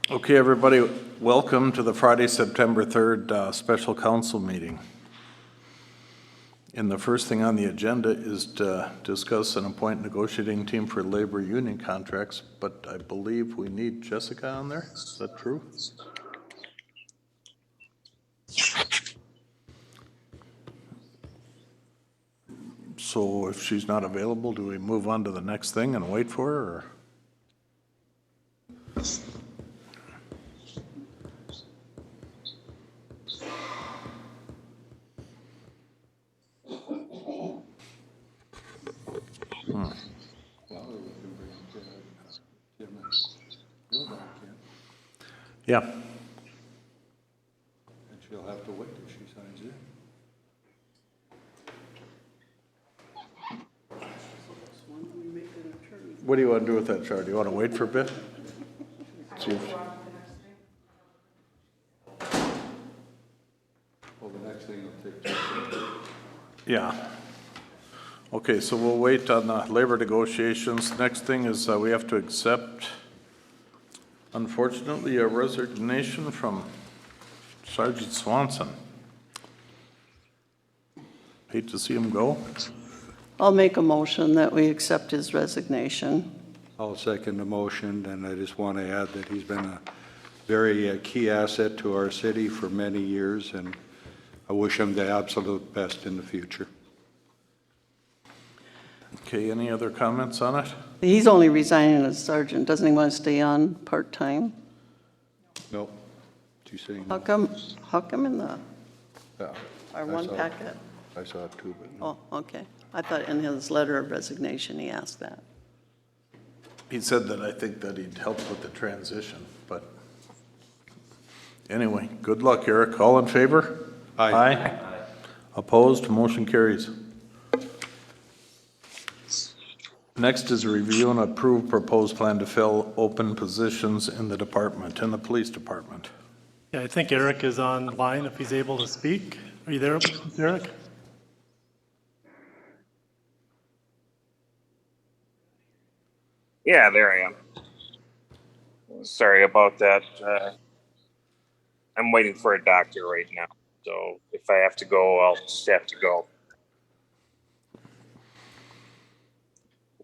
Okay, everybody, welcome to the Friday, September 3rd special council meeting. And the first thing on the agenda is to discuss and appoint negotiating team for labor union contracts, but I believe we need Jessica on there. Is that true? So if she's not available, do we move on to the next thing and wait for her? Or? Yeah. And she'll have to wait till she signs in. What do you want to do with that chart? Do you want to wait for a bit? See if, Well, the next thing will take place. yeah. Okay, so we'll wait on the labor negotiations. Next thing is we have to accept, unfortunately, a resignation from Sergeant Swanson. Hate to see him go. I'll make a motion that we accept his resignation. I'll second the motion, and I just want to add that he's been a very key asset to our city for many years, and I wish him the absolute best in the future. Okay, any other comments on it? He's only resigning as sergeant. Doesn't he want to stay on part-time? No, she's saying How no. come in the, Yeah, our I one saw- packet? I saw it too, but no. Oh, okay. I thought in his letter of resignation, he asked that. He said that I think that he'd help with the transition, but anyway, good luck, Eric. All in favor? Aye. Opposed? Motion carries. Next is a review and approve proposed plan to fill open positions in the department, in the police department. Yeah, I think Eric is online if he's able to speak. Are you there, Eric? Yeah, there I am. Sorry about that. I'm waiting for a doctor right now. So if I have to go, I'll just have to go.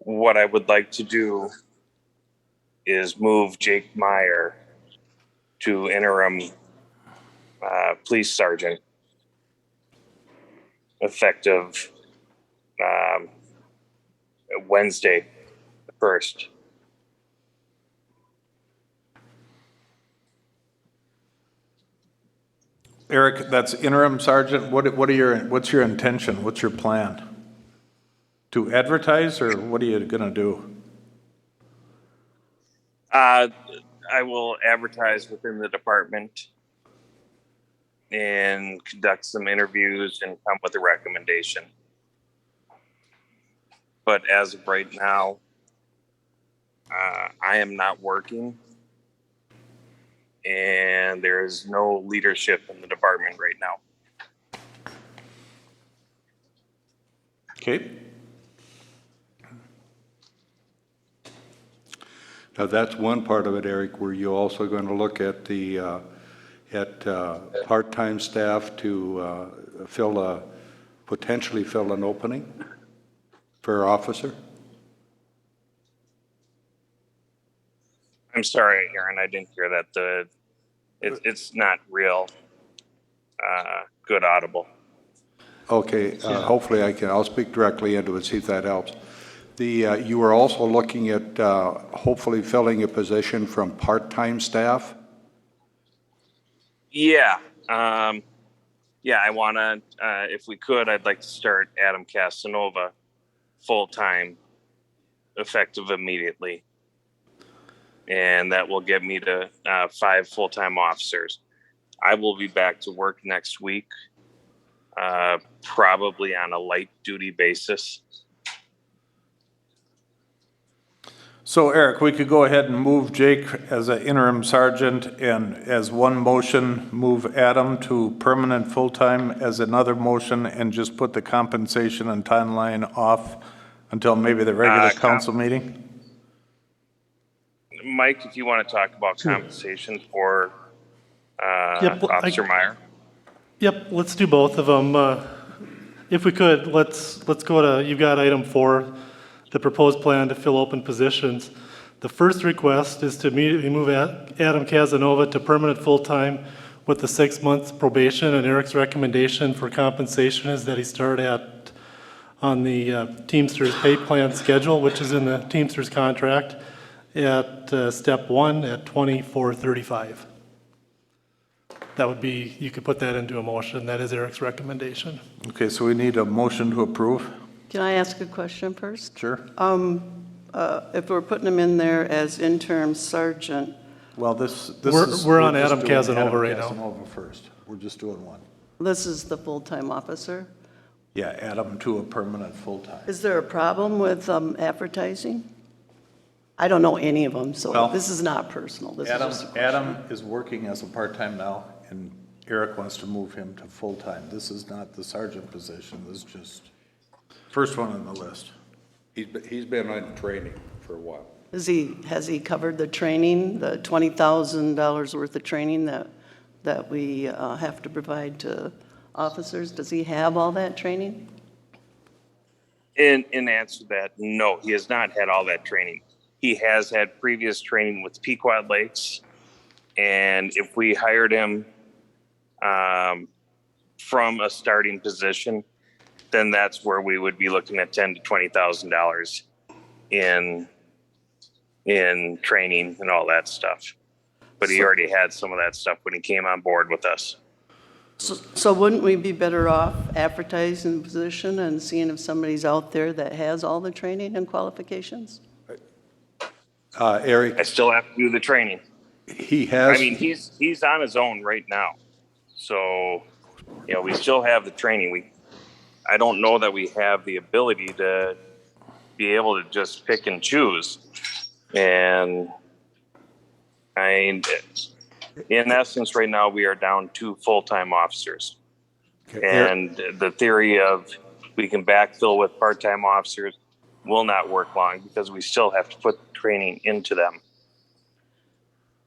What I would like to do is move Jake Meyer to interim police sergeant effective Wednesday, the 1st. Eric, that's interim sergeant. What's your intention? What's your plan? To advertise, or what are you gonna do? I will advertise within the department and conduct some interviews and come with a recommendation. But as of right now, I am not working, and there is no leadership in the department right now. Okay. Now, that's one part of it, Eric. Were you also going to look at the, part-time staff to potentially fill an opening for officer? I'm sorry, Aaron, I didn't hear that. It's not real good audible. Okay, hopefully I'll speak directly into it, see if that helps. You were also looking at hopefully filling a position from part-time staff? Yeah. I want to, if we could, I'd like to start Adam Casanova full-time, effective immediately. And that will get me to 5 full-time officers. I will be back to work next week, probably on a light-duty basis. So Eric, we could go ahead and move Jake as an interim sergeant, and as one motion, move Adam to permanent full-time as another motion, and just put the compensation and timeline off until maybe the regular council meeting? Mike, if you want to talk about compensation for Yep, well, Officer Meyer. Yep, let's do both of them. If we could, let's go to, you've got item 4, the proposed plan to fill open positions. The first request is to immediately move Adam Casanova to permanent full-time with the 6 months probation, and Eric's recommendation for compensation is that he start on the Teamsters pay plan schedule, which is in the Teamsters contract, at step 1 at $24.35. That would be, you could put that into a motion. That is Eric's recommendation. Okay, so we need a motion to approve? Can I ask a question first? Sure. If we're putting him in there as interim sergeant, Well, this We're- is. we're on just Adam doing Casanova Adam right now. Casanova first. We're just doing one. this is the full-time officer. Yeah, add him to a permanent full-time. Is there a problem with advertising? I don't know any of them, so Well, this is not personal. This is Adam, just a question. Adam is working as a part-time now, and Eric wants to move him to full-time. This is not the sergeant position, this is just first one on the list. He's been on training for a while. Has he covered the training, the $20,000 worth of training that we have to provide to officers? Does he have all that training? In answer to that, no, he has not had all that training. He has had previous training with Pequot Lakes, and if we hired him from a starting position, then that's where we would be looking at $10,000 to $20,000 in training and all that stuff. But he already had some of that stuff when he came on board with us. So wouldn't we be better off advertising the position and seeing if somebody's out there that has all the training and qualifications? Eric, I still have to do the training. he has. I mean, he's on his own right now. So, you know, we still have the training. I don't know that we have the ability to be able to just pick and choose. And in essence, right now, we are down 2 full-time officers. And the theory of we can backfill with part-time officers will not work long because we still have to put training into them.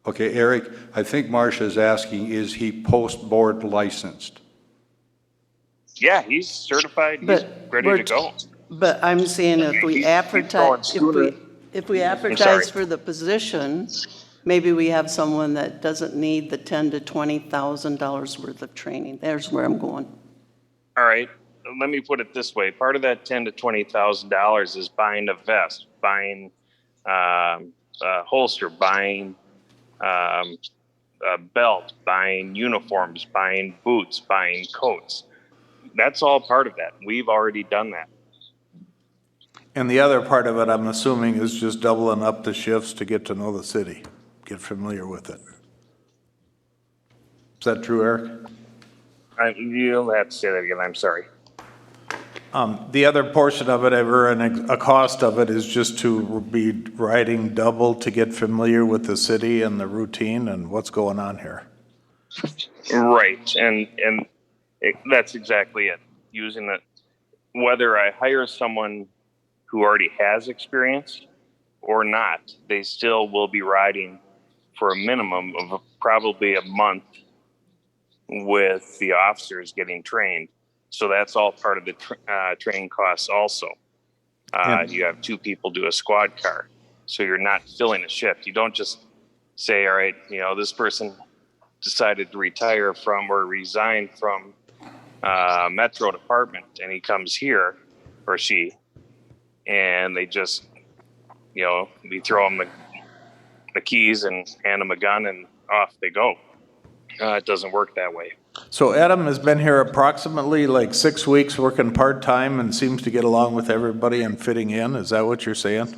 Okay, Eric, I think Marcia's asking, is he post-board licensed? Yeah, he's certified. He's But ready we're to go. But I'm saying if we He's advertise, going if we sorry. advertise for the position, maybe we have someone that doesn't need the $10,000 to $20,000 worth of training. There's where I'm going. All right. Let me put it this way. Part of that $10,000 to $20,000 is buying a vest, buying a holster, buying a belt, buying uniforms, buying boots, buying coats. That's all part of that. We've already done that. And the other part of it, I'm assuming, is just doubling up the shifts to get to know the city, get familiar with it. Is that true, Eric? You'll have to say that again. I'm sorry. The other portion of it, or a cost of it, is just to be riding double to get familiar with the city and the routine and what's going on here. Right. That's exactly it. Using it, whether I hire someone who already has experience or not, they still will be riding for a minimum of probably a month with the officers getting trained. So that's all part of the training costs also. You have 2 people do a squad car. So you're not filling a shift. You don't just say, all right, you know, this person decided to retire from or resign from Metro Department and he comes here, or she, and they just, you know, we throw them the keys and hand them a gun and off they go. It doesn't work that way. So Adam has been here approximately like 6 weeks working part-time and seems to get along with everybody and fitting in. Is that what you're saying?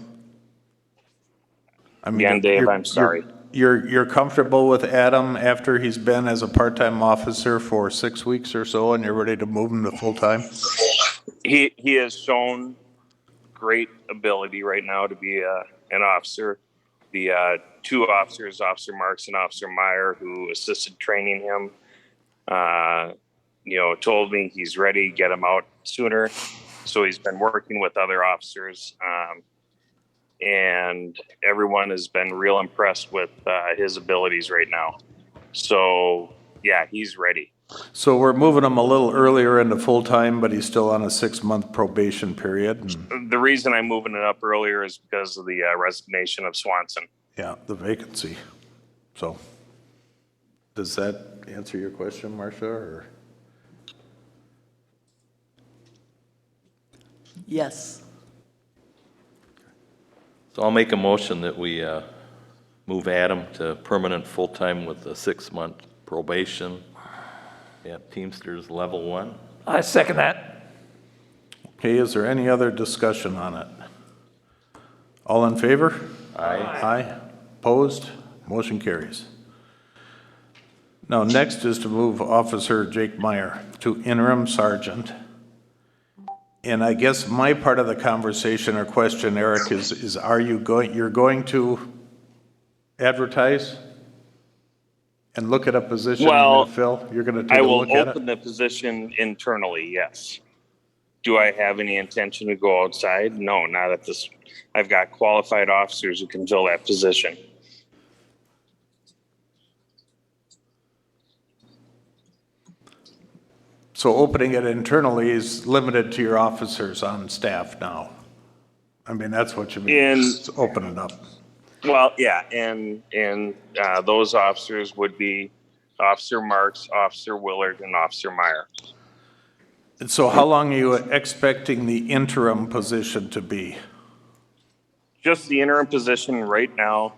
I mean, Again, Dave, you're- I'm sorry. You're comfortable with Adam after he's been as a part-time officer for 6 weeks or so, and you're ready to move him to full-time? He has shown great ability right now to be an officer. The 2 officers, Officer Marks and Officer Meyer, who assisted training him, you know, told me he's ready, get him out sooner. So he's been working with other officers and everyone has been real impressed with his abilities right now. So yeah, he's ready. So we're moving him a little earlier into full-time, but he's still on a 6-month probation period. And, The reason I'm moving it up earlier is because of the resignation of Swanson. yeah, the vacancy. So, does that answer your question, Marcia, or? Yes. So I'll make a motion that we move Adam to permanent full-time with a 6-month probation at Teamsters Level 1. I second that. Okay, is there any other discussion on it? All in favor? Aye. Aye. Opposed? Motion carries. Now, next is to move Officer Jake Meyer to interim sergeant. And I guess my part of the conversation or question, Eric, is are you going, you're going to advertise and look at a position you're Well, gonna fill? You're gonna take I a will look at open it? the position internally, yes. Do I have any intention to go outside? No, not at this. I've got qualified officers who can fill that position. So opening it internally is limited to your officers on staff now. I mean, that's what you mean. And- Just open it up. Well, yeah, and those officers would be Officer Marks, Officer Willard, and Officer Meyer. And so how long are you expecting the interim position to be? Just the interim position right now,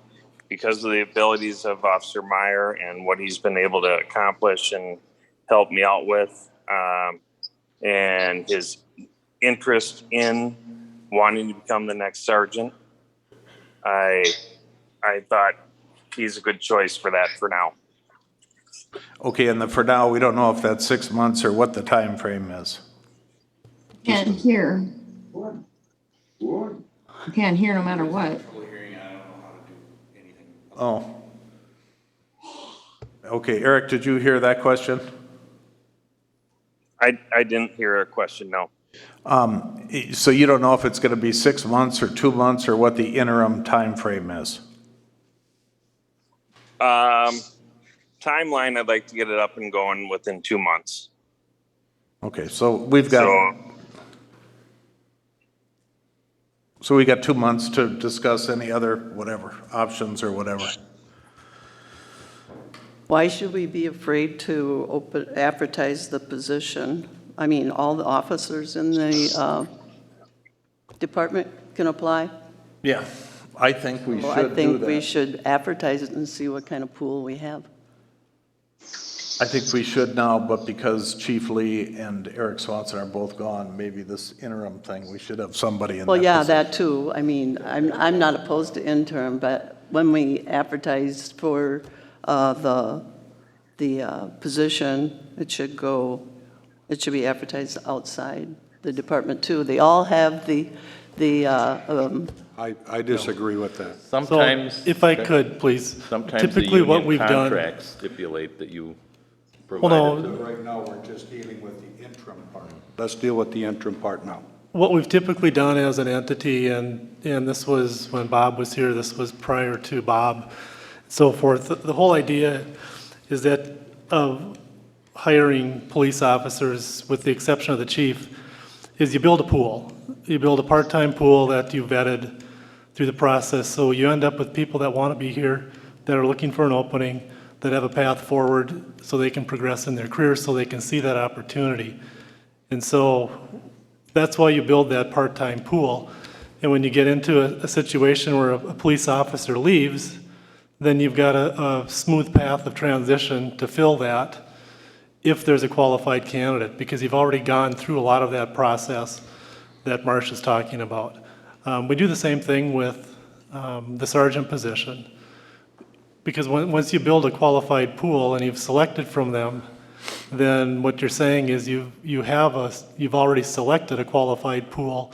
because of the abilities of Officer Meyer and what he's been able to accomplish and help me out with, and his interest in wanting to become the next sergeant, I thought he's a good choice for that for now. Okay, and for now, we don't know if that's 6 months or what the time frame is. Can't hear. Can't hear no matter what. Oh. Okay, Eric, did you hear that question? I didn't hear a question, no. So you don't know if it's gonna be 6 months or 2 months or what the interim time frame is? Timeline, I'd like to get it up and going within 2 months. Okay, so we've got, so we got 2 months to discuss any other, whatever, options or whatever. Why should we be afraid to advertise the position? I mean, all the officers in the department can apply? Yeah, I think we Well, I should do think we that. should advertise it and see what kind of pool we have. I think we should now, but because Chief Lee and Eric Swanson are both gone, maybe this interim thing, we should have somebody in that Well, yeah, position. that too. I mean, I'm not opposed to interim, but when we advertise for the position, it should be advertised outside the department too. They all have I disagree with that. So Sometimes. if I could, please. Sometimes the Typically what union we've done. contracts stipulate that you Well, provide it to no, the Right now, we're just dealing with the interim part. Let's deal with the interim part now. what we've typically done as an entity, and this was when Bob was here, this was prior to Bob, so forth. The whole idea is that of hiring police officers, with the exception of the chief, is you build a pool. You build a part-time pool that you vetted through the process. So you end up with people that want to be here, that are looking for an opening, that have a path forward so they can progress in their career, so they can see that opportunity. And so that's why you build that part-time pool. And when you get into a situation where a police officer leaves, then you've got a smooth path of transition to fill that if there's a qualified candidate, because you've already gone through a lot of that process that Marcia's talking about. We do the same thing with the sergeant position. Because once you build a qualified pool and you've selected from them, then what you're saying is you've already selected a qualified pool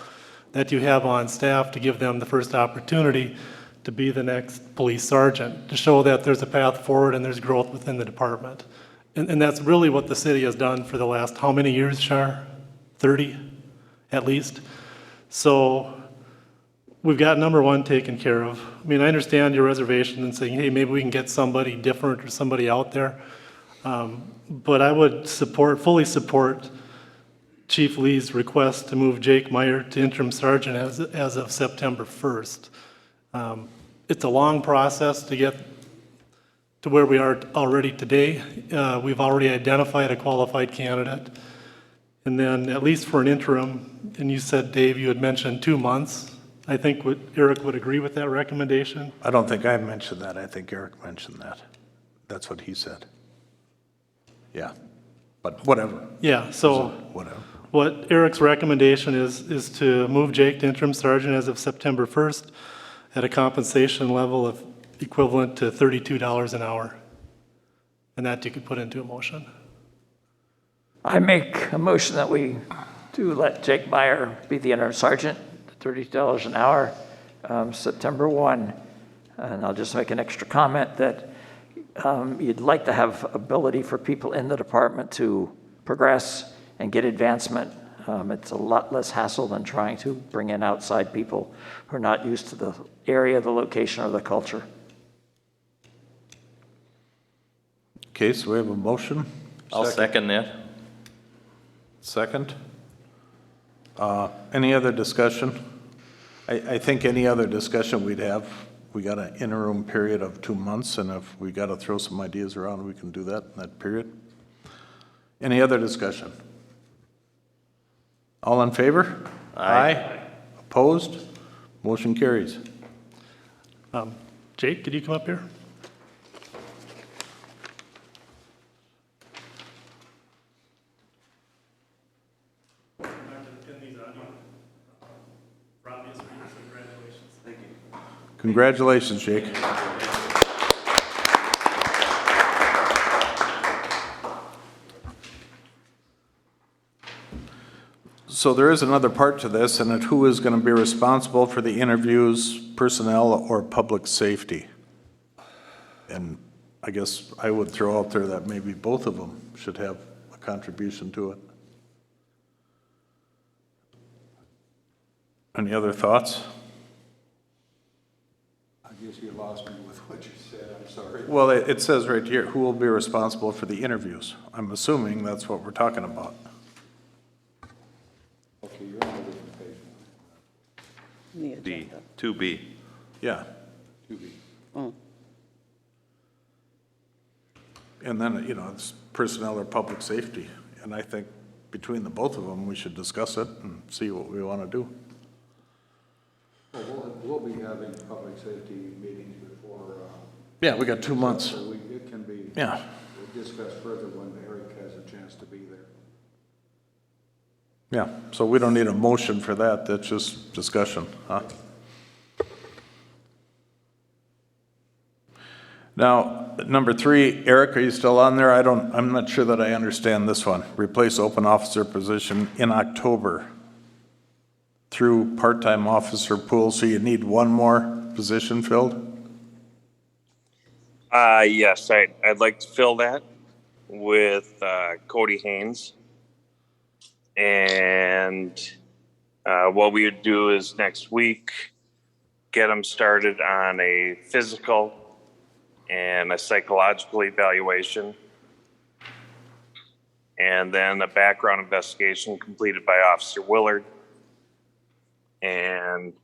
that you have on staff to give them the first opportunity to be the next police sergeant, to show that there's a path forward and there's growth within the department. And that's really what the city has done for the last, how many years, Shar? 30, at least? So we've got number one taken care of. I mean, I understand your reservation and saying, hey, maybe we can get somebody different or somebody out there. But I would fully support Chief Lee's request to move Jake Meyer to interim sergeant as of September 1st. It's a long process to get to where we are already today. We've already identified a qualified candidate. And then at least for an interim, and you said, Dave, you had mentioned 2 months. I think Eric would agree with that recommendation. I don't think I mentioned that. I think Eric mentioned that. That's what he said. Yeah, but whatever, Yeah, so whatever. what Eric's recommendation is to move Jake to interim sergeant as of September 1st at a compensation level of equivalent to $32 an hour. And that you could put into a motion. I make a motion that we do let Jake Meyer be the interim sergeant, $30 an hour, September 1. And I'll just make an extra comment that you'd like to have ability for people in the department to progress and get advancement. It's a lot less hassle than trying to bring in outside people who are not used to the area, the location, or the culture. Okay, so we have a motion, I'll second that. second. Any other discussion? I think any other discussion we'd have, we got an interim period of 2 months, and if we got to throw some ideas around, we can do that in that period. Any other discussion? All in favor? Aye. Opposed? Motion carries. Jake, could you come up here? Congratulations, Jake. So there is another part to this, and who is going to be responsible for the interviews, personnel, or public safety? And I guess I would throw out there that maybe both of them should have a contribution to it. Any other thoughts? I guess you lost me with what you said, I'm sorry. Well, it says right here, who will be responsible for the interviews? I'm assuming that's what we're talking about. Okay, you're on a different page The B, agenda. 2B. Yeah, now. 2B. and then, it's personnel or public safety. And I think between the both of them, we should discuss it and see what we want to do. Well, we'll be having public safety meetings before, Yeah, we got 2 months. so it can be Yeah, discussed further when Eric has a chance to be there. yeah, so we don't need a motion for that, that's just discussion, huh? Now, number 3, Eric, are you still on there? I'm not sure that I understand this one. Replace open officer position in October through part-time officer pool, so you need one more position filled? Yes, I'd like to fill that with Cody Haynes. And what we would do is next week, get him started on a physical and a psychological evaluation. And then a background investigation completed by Officer Willard. And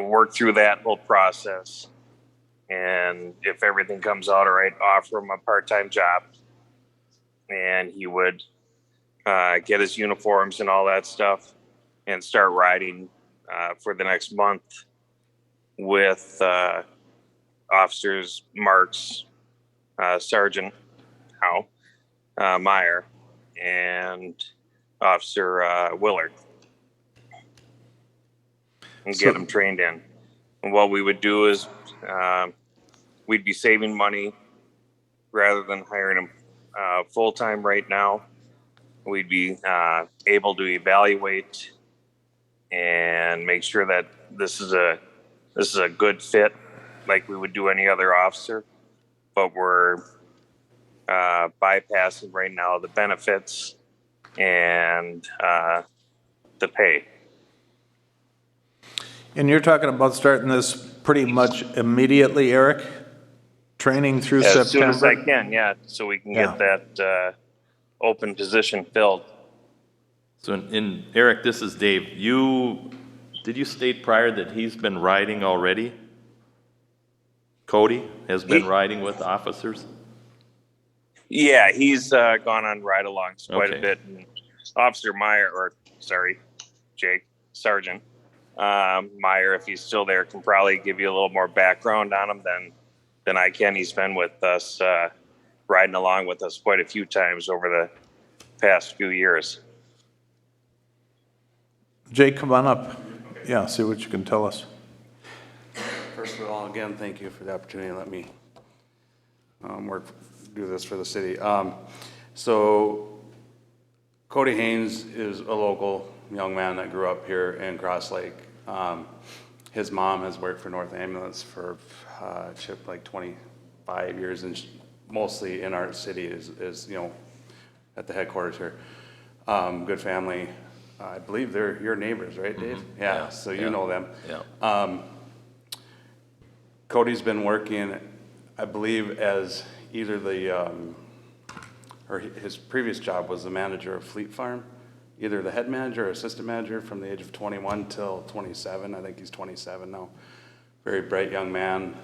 work through that whole process. And if everything comes out all right, offer him a part-time job. And he would get his uniforms and all that stuff and start riding for the next month with officers Marks, Sergeant Meyer, and Officer Willard. And get them trained in. And what we would do is we'd be saving money rather than hiring them full-time right now. We'd be able to evaluate and make sure that this is a good fit like we would do any other officer. But we're bypassing right now the benefits and the pay. And you're talking about starting this pretty much immediately, Eric? Training through September? As soon as I can, yeah, so we can Yeah. get that open position filled. So Eric, this is Dave. Did you state prior that he's been riding already? Cody has been riding with officers? Yeah, he's gone on ride-alongs quite a Okay. bit. And Officer Meyer, or sorry, Jake Sergeant Meyer, if he's still there, can probably give you a little more background on him than I can. He's been with us, riding along with us quite a few times over the past few years. Jake, come on up. Yeah, see what you can tell us. First of all, again, thank you for the opportunity to let me do this for the city. So Cody Haynes is a local young man that grew up here in Cross Lake. His mom has worked for North Ambulance for Chip like 25 years, and mostly in our city is at the headquarters here. Good family. I believe they're your neighbors, right, Dave? Yeah, so you know them. Yeah. Cody's been working, I believe, as either or his previous job was the manager of Fleet Farm, either the head manager or assistant manager from the age of 21 till 27. I think he's 27 now. Very bright young man.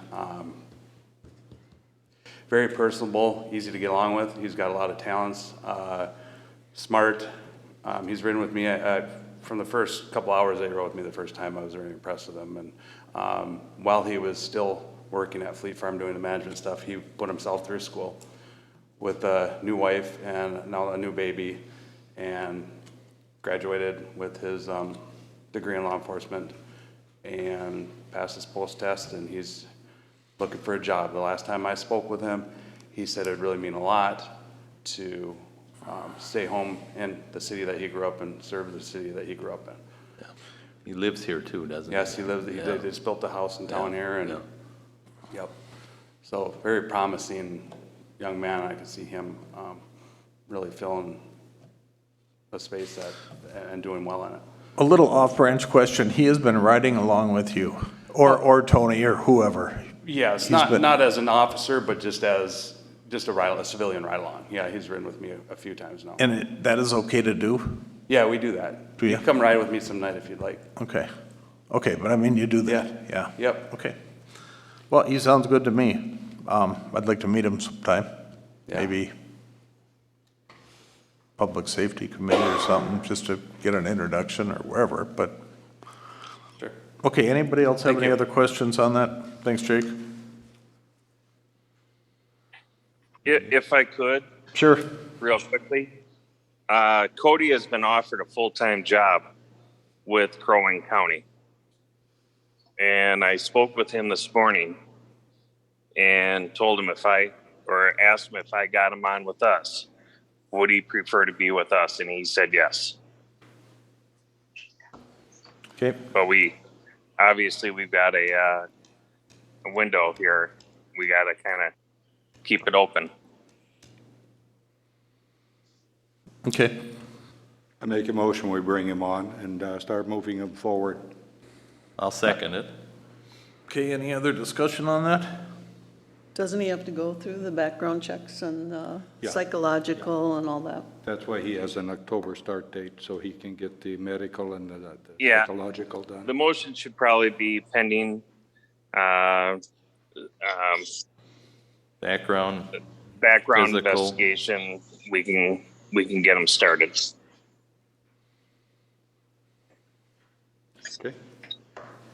Very personable, easy to get along with. He's got a lot of talents. Smart. He's ridden with me from the first couple hours that he rode with me the first time. I was very impressed with him. And while he was still working at Fleet Farm doing the management stuff, he put himself through school with a new wife and now a new baby, and graduated with his degree in law enforcement and passed his post-test, and he's looking for a job. The last time I spoke with him, he said it would really mean a lot to stay home in the city that he grew up in, serve the city that he grew up in. Yeah. He lives here too, doesn't he? Yes, he lives, Yeah. they just built a house in town here, and, Yeah. yep. So, very promising young man. I could see him really filling a space and doing well in it. A little off-branch question. He has been riding along with you, or Tony, or whoever. Yes, He's not been- as an officer, but just as a civilian ride-along. Yeah, he's ridden with me a few times now. And that is okay to do? Yeah, we do that. Do you? Come ride with me some night if you'd like. Okay. Okay, but I mean, you do that? Yeah. Yep. Okay. Well, he sounds good to me. I'd like to meet him sometime. Yeah. Maybe Public Safety Committee or something, just to get an introduction or wherever, but, Sure. okay, anybody else have Thank any you. other questions on that? Thanks, Jake. If I could, Sure. real quickly, Cody has been offered a full-time job with Crow Wing County. And I spoke with him this morning and told him asked him if I got him on with us, would he prefer to be with us? And he said yes. Okay, But we've got a window here. We got to kind of keep it open. okay. I make a motion, we bring him on and start moving him forward. I'll second it. Okay, any other discussion on that? Doesn't he have to go through the background checks and Yeah. psychological and all that? That's why he has an October start date, so he can get the medical and the Yeah. psychological done. The motion should probably be pending Background, background Physical. investigation. We can get them started. Okay.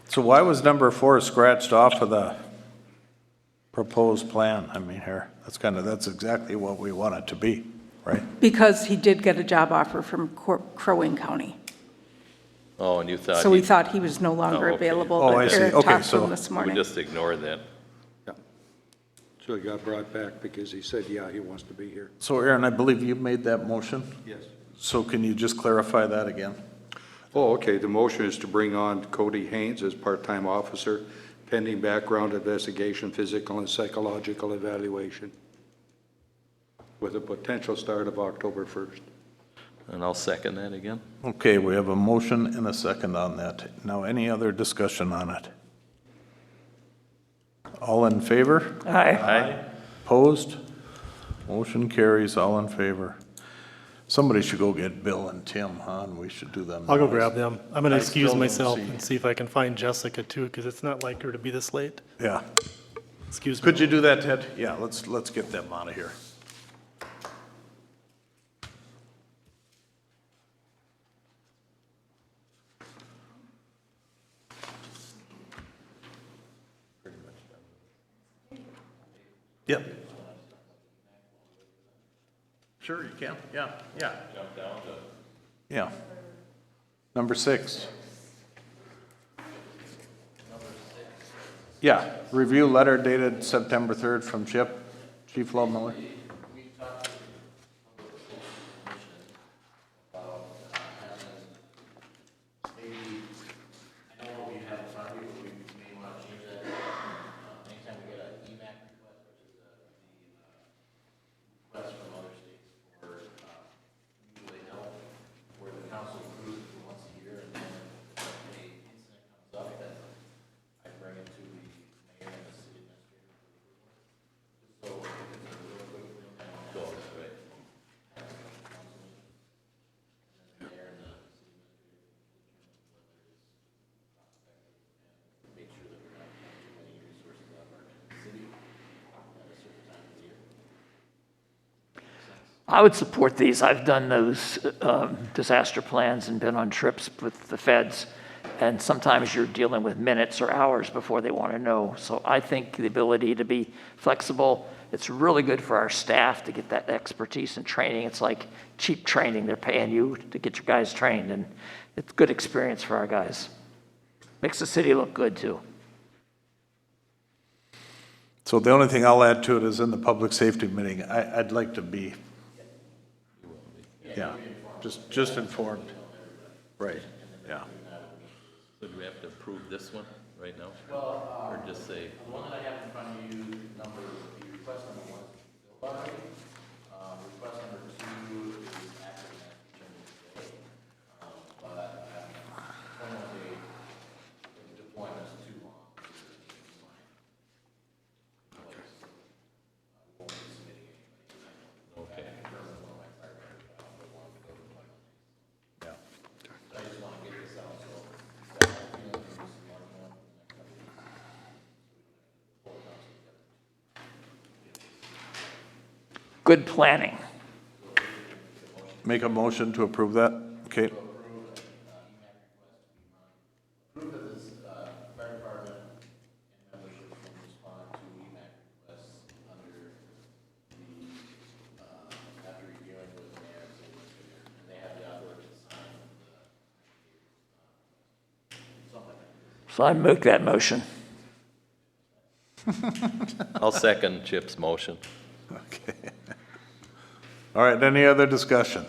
So why was number 4 scratched off of the proposed plan? I mean, here, that's exactly what we want it to be, right? Because he did get a job offer from Crow Wing County. oh, and you thought. So we he- thought he was no longer Oh, okay. available, Oh, I but see. Eric Okay, talked to so him this We morning. just ignored that. Yeah. So he got brought back because he said, yeah, he wants to be here. So Aaron, I believe you made that motion? Yes. So can you just clarify that again? Oh, okay, the motion is to bring on Cody Haynes as part-time officer, pending background investigation, physical and psychological evaluation, with a potential start of October 1st. And I'll second that again. Okay, we have a motion and a second on that. Now, any other discussion on it? All in favor? Aye. Opposed? Motion carries, all in favor. Somebody should go get Bill and Tim, huh? And we should do them. I'll go now. grab them. I'm going to I excuse still don't myself see- and see if I can find Jessica too, because it's not like her to be this late. Yeah. Excuse me. Could you do that, Ted? Yeah, let's get them out of here. Yep. Sure, you can, yeah. Jump down to. Yeah. Number 6. Yeah, review letter dated September 3rd from Chip, Chief Lo Miller. I would support these. I've done those disaster plans and been on trips with the feds, and sometimes you're dealing with minutes or hours before they want to know. So I think the ability to be flexible, it's really good for our staff to get that expertise and training. It's like cheap training. They're paying you to get your guys trained, and it's good experience for our guys. Makes the city look good, too. So the only thing I'll add to it is in the public safety meeting, I'd like to be, yeah, just informed. Right, yeah. So do we have to approve this one right now? Or just say? The one that I have in front of you, request number 1 is filled already. Request number 2 is actually today. But currently, the deployment is too long. Okay. Good planning. Make a motion to approve that, okay? Proof of this fire department and membership can respond to EMAC requests under the, after reviewing with the mayor and city administrator, and they have the authority to sign something like this. So I make that motion. I'll second Chip's motion. Okay. All right, any other discussion?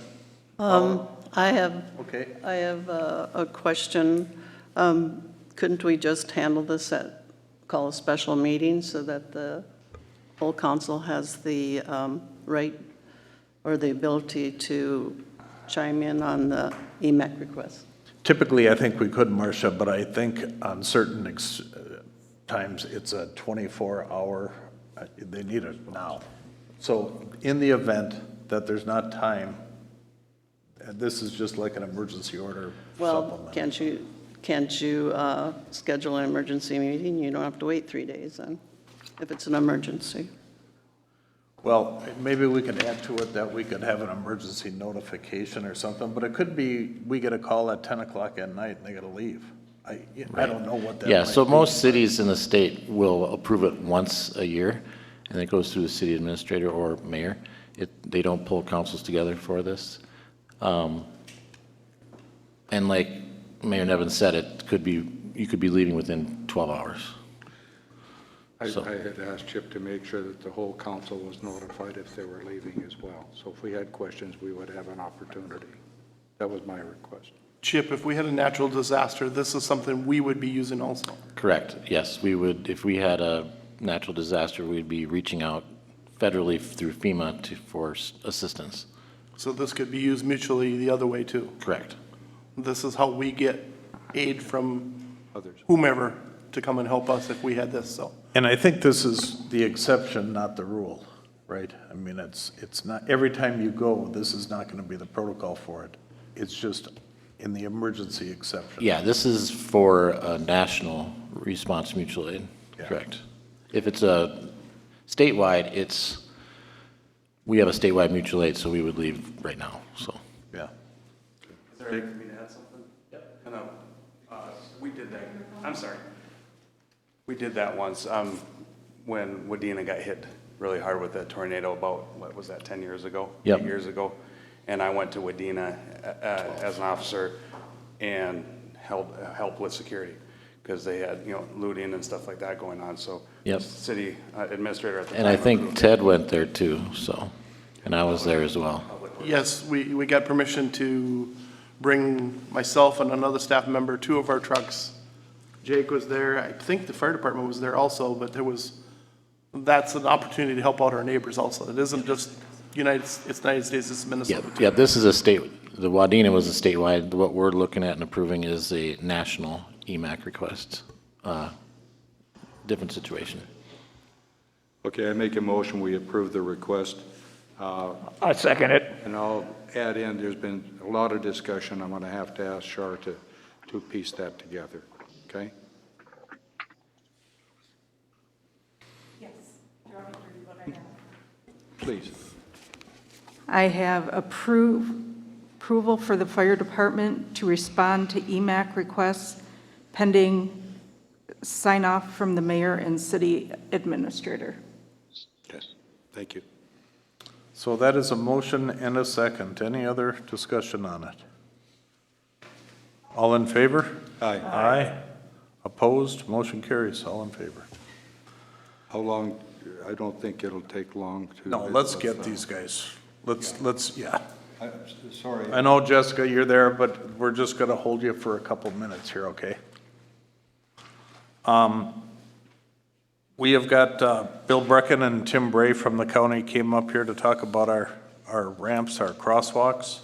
I have Okay. a question. Couldn't we just handle this call a special meeting so that the whole council has the right or the ability to chime in on the EMAC request? Typically, I think we could, Marcia, but I think on certain times, it's a 24-hour, they need it now. So in the event that there's not time, this is just like an emergency order Well, supplement. can't you schedule an emergency meeting? You don't have to wait 3 days then, if it's an emergency. Well, maybe we could add to it that we could have an emergency notification or something, but it could be, we get a call at 10 o'clock at night and they gotta leave. I don't know what that Yeah, might so be. most cities in the state will approve it once a year, and it goes through the city administrator or mayor. They don't pull councils together for this. And like Mayor Nevin said, you could be leaving within 12 hours. I So- had asked Chip to make sure that the whole council was notified if they were leaving as well. So if we had questions, we would have an opportunity. That was my request. Chip, if we had a natural disaster, this is something we would be using also. Correct, yes, we would, if we had a natural disaster, we'd be reaching out federally through FEMA for assistance. So this could be used mutually the other way too. Correct. This is how we get aid from Others. whomever to come and help us if we had this, so. And I think this is the exception, not the rule, right? I mean, it's not, every time you go, this is not gonna be the protocol for it. It's just in the emergency exception. Yeah, this is for a national response mutual aid, correct. If it's a statewide, we have a statewide mutual aid, so we would leave right now, so. Yeah. Is there any for me to add something? Yep. I know, we did that, I'm sorry. We did that once, when Wadena got hit really hard with that tornado about, what was that, 10 years ago? Yep. 8 years ago. And I went to Wadena, as an officer and helped with security, because they had, looting and stuff like that going on, so. Yep. City administrator at the time. And I think approved it. Ted went there too, so, and I was there as well. Yes, we got permission to bring myself and another staff member, 2 of our trucks. Jake was there, I think the fire department was there also, but that's an opportunity to help out our neighbors also. It isn't just United States, it's Yeah, Minnesota too. yeah, this is a state, the Wadena was a statewide, what we're looking at and approving is a national EMAC request. Different situation. Okay, I make a motion, we approve the request. I second it. And I'll add in, there's been a lot of discussion. I'm going to have to ask Shar to piece that together, okay? Yes. Do you want me to read what I have? Please. I have approval for the fire department to respond to EMAC requests pending sign-off from the mayor and city administrator. Okay, thank you. So that is a motion and a second. Any other discussion on it? All in favor? Aye. Aye. Opposed? Motion carries. All in favor. How long, I don't think it'll take long to. No, let's get these guys. Yeah. Sorry. I know, Jessica, you're there, but we're just gonna hold you for a couple minutes here, okay? We have got, Bill Brecken and Tim Bray from the county came up here to talk about our ramps, our crosswalks.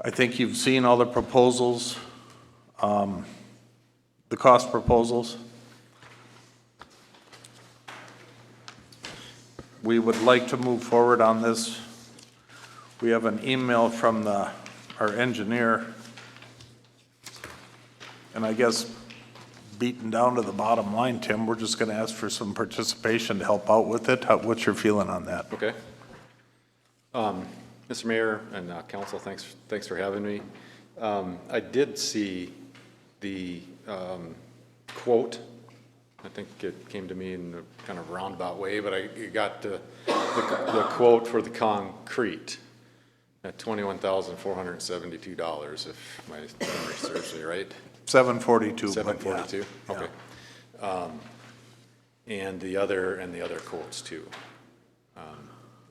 I think you've seen all the proposals, the cost proposals. We would like to move forward on this. We have an email from our engineer, and I guess beaten down to the bottom line, Tim, we're just gonna ask for some participation to help out with it. What's your feeling on that? Okay. Mr. Mayor and council, thanks for having me. I did see the quote. I think it came to me in a kind of roundabout way, but I got the quote for the concrete at $21,472, if my memory serves me right. 742. $742, okay. And the other quotes too.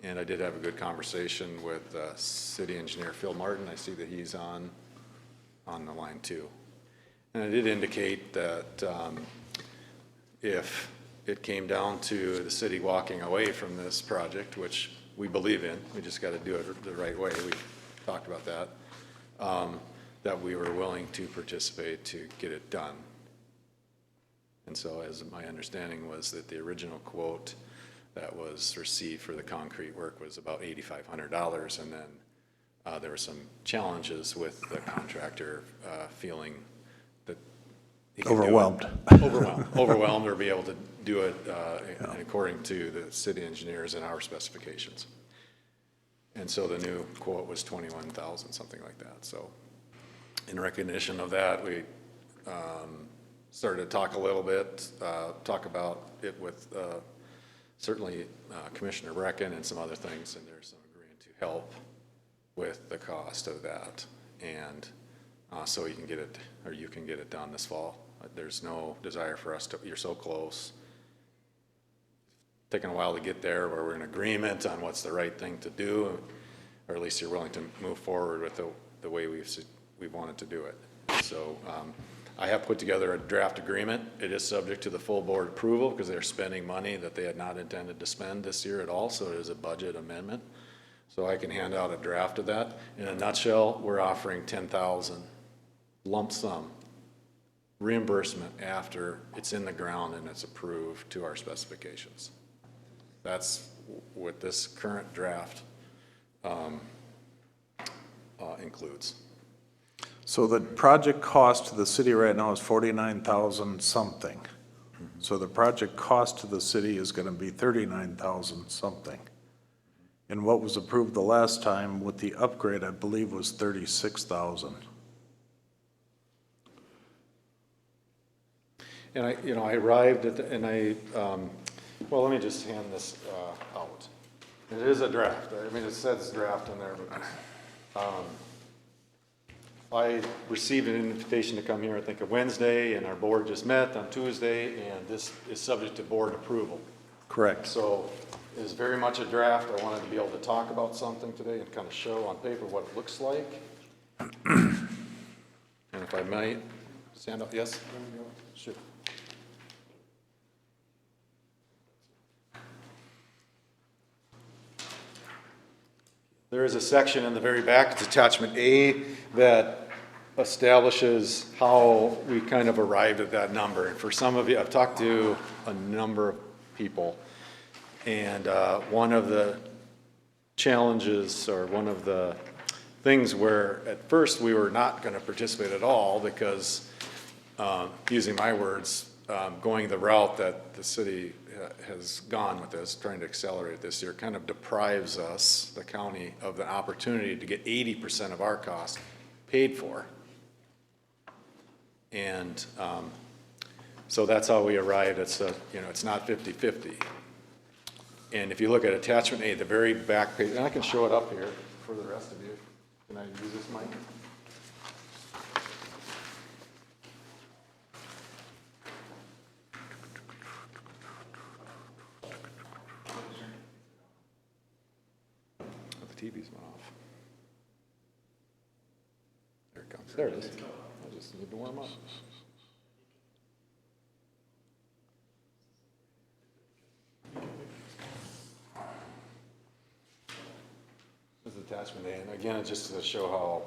And I did have a good conversation with city engineer Phil Martin. I see that he's on the line too. And I did indicate that if it came down to the city walking away from this project, which we believe in, we just got to do it the right way. We talked about that. That we were willing to participate to get it done. And so as my understanding was that the original quote that was received for the concrete work was about $8,500, and then there were some challenges with the contractor feeling that he could do it. Overwhelmed or be able to do it according to the city engineers and our specifications. And so the new quote was $21,000, something like that. So in recognition of that, we started to talk a little bit, talk about it with certainly Commissioner Brecken and some other things, and there's some agreement to help with the cost of that. And so you can get it done this fall. There's no desire for us to, you're so close. Taking a while to get there where we're in agreement on what's the right thing to do, or at least you're willing to move forward with the way we've wanted to do it. So I have put together a draft agreement. It is subject to the full board approval because they're spending money that they had not intended to spend this year at all, so it is a budget amendment. So I can hand out a draft of that. In a nutshell, we're offering 10,000 lump sum reimbursement after it's in the ground and it's approved to our specifications. That's what this current draft includes. So the project cost to the city right now is 49,000 something. So the project cost to the city is gonna be 39,000 something. And what was approved the last time with the upgrade, I believe, was 36,000. And I arrived at, well, let me just hand this out. It is a draft. I mean, it says draft in there, but I received an invitation to come here, I think, on Wednesday, and our board just met on Tuesday, and this is subject to board approval. Correct. So it is very much a draft. I wanted to be able to talk about something today and kind of show on paper what it looks like. And if I might, stand up, yes? Sure. There is a section in the very back, it's attachment A, that establishes how we kind of arrived at that number. And for some of you, I've talked to a number of people, and one of the challenges, or one of the things where at first we were not going to participate at all because, using my words, going the route that the city has gone with this, trying to accelerate this year, kind of deprives us, the county, of the opportunity to get 80% of our costs paid for. And so that's how we arrived. It's it's not 50-50. And if you look at attachment A, the very back page, and I can show it up here for the rest of you. Can I use this mic? The TV's went off. There it comes. There it is. I just need to warm up. This is attachment A, and again, it's just to show how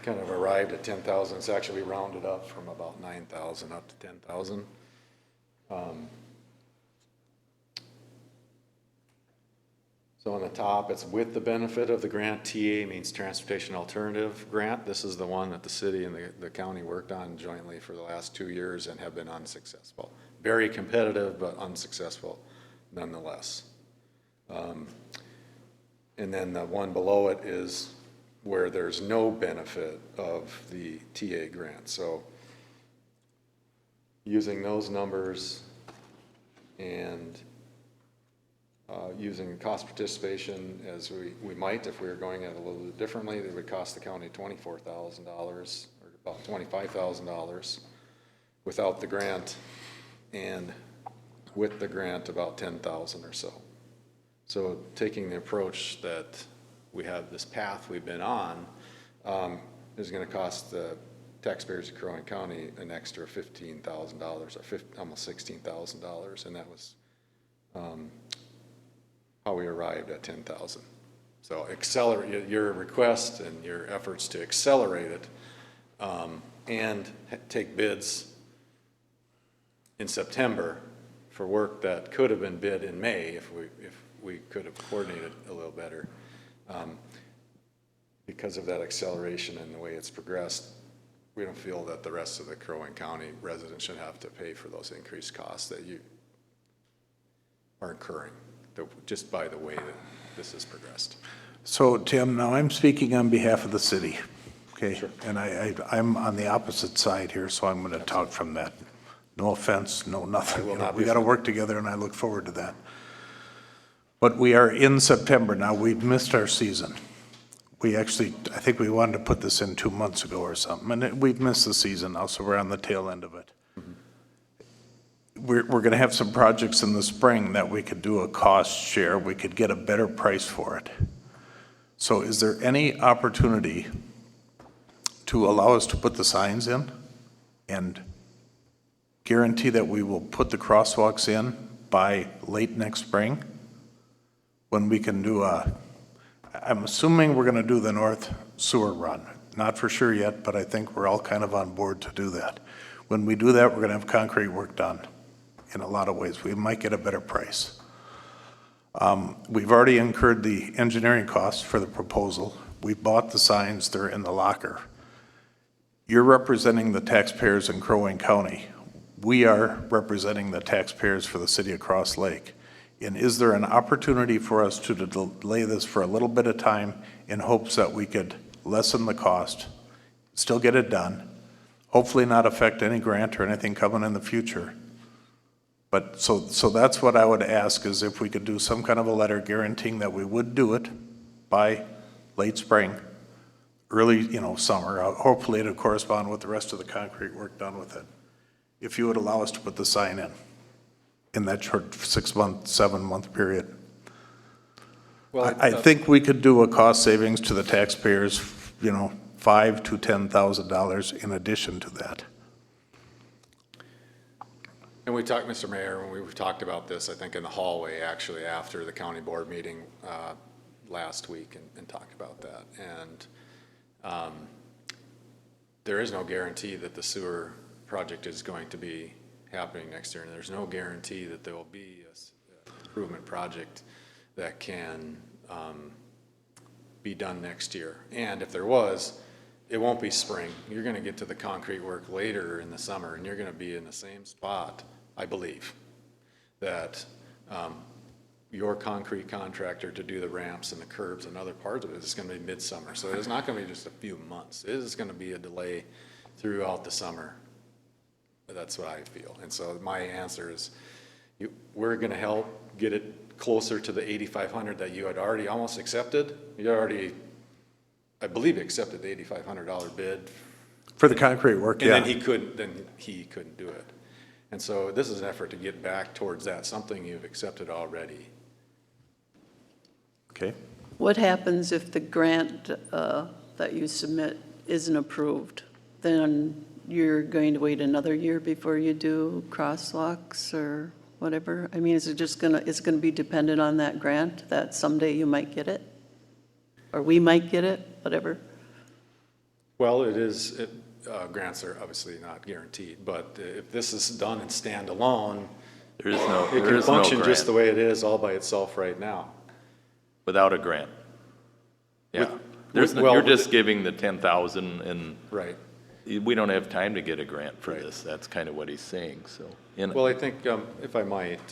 kind of arrived at 10,000. It's actually rounded up from about 9,000 up to 10,000. So on the top, it's with the benefit of the grant. TA means Transportation Alternative Grant. This is the one that the city and the county worked on jointly for the last 2 years and have been unsuccessful. Very competitive, but unsuccessful nonetheless. And then the one below it is where there's no benefit of the TA grant. So using those numbers and using cost participation as we might if we were going at it a little bit differently, it would cost the county $24,000 or about $25,000 without the grant, and with the grant about 10,000 or so. So taking the approach that we have this path we've been on is going to cost the taxpayers of Crow Wing County an extra $15,000 or almost $16,000, and that was how we arrived at 10,000. So accelerate your request and your efforts to accelerate it and take bids in September for work that could have been bid in May if we could have coordinated a little better. Because of that acceleration and the way it's progressed, we don't feel that the rest of the Crow Wing County residents should have to pay for those increased costs that you are incurring just by the way that this has progressed. So Tim, now I'm speaking on behalf of the city, okay? Sure. And I'm on the opposite side here, so I'm gonna talk from that. No offense, no nothing. I will You know, not we be gotta offended. work together and I look forward to that. But we are in September now. We've missed our season. We actually, I think we wanted to put this in 2 months ago or something, and we've missed the season now, so we're on the tail end of it. We're gonna have some projects in the spring that we could do a cost share. We could get a better price for it. So is there any opportunity to allow us to put the signs in and guarantee that we will put the crosswalks in by late next spring? When we can do I'm assuming we're gonna do the north sewer run. Not for sure yet, but I think we're all kind of on board to do that. When we do that, we're gonna have concrete work done in a lot of ways. We might get a better price. We've already incurred the engineering costs for the proposal. We bought the signs, they're in the locker. You're representing the taxpayers in Crow Wing County. We are representing the taxpayers for the city of Cross Lake. And is there an opportunity for us to delay this for a little bit of time in hopes that we could lessen the cost, still get it done, hopefully not affect any grant or anything coming in the future? But so that's what I would ask, is if we could do some kind of a letter guaranteeing that we would do it by late spring, early, summer. Hopefully it'll correspond with the rest of the concrete work done with it. If you would allow us to put the sign in that short 6-month, 7-month period. Well, I think we could do a cost savings to the taxpayers, $5,000 to $10,000 in addition to that. And we talked, Mr. Mayor, when we talked about this, I think in the hallway, actually, after the county board meeting last week, and talked about that. And there is no guarantee that the sewer project is going to be happening next year, and there's no guarantee that there will be an improvement project that can be done next year. And if there was, it won't be spring. You're going to get to the concrete work later in the summer, and you're going to be in the same spot, I believe, that your concrete contractor to do the ramps and the curbs and other parts of it is going to be midsummer. So it's not going to be just a few months. It is going to be a delay throughout the summer. That's what I feel. And so my answer is, we're going to help get it closer to the 8,500 that you had already almost accepted. You already, I believe, accepted the $8,500 bid. For the concrete work, yeah. And then he couldn't do it. And so this is an effort to get back towards that, something you've accepted already. Okay. What happens if the grant that you submit isn't approved? Then you're going to wait another year before you do crosswalks or whatever? I mean, is it going to be dependent on that grant, that someday you might get it? Or we might get it, whatever? Well, grants are obviously not guaranteed, but if this is done and stand alone, There is no, it there can is no function just the grant way it is all by itself right now. without a grant. Yeah. well, You're just giving the 10,000 and Right. we don't have time to get a grant for this. That's kind of what he's saying, so. Well, I think, if I might,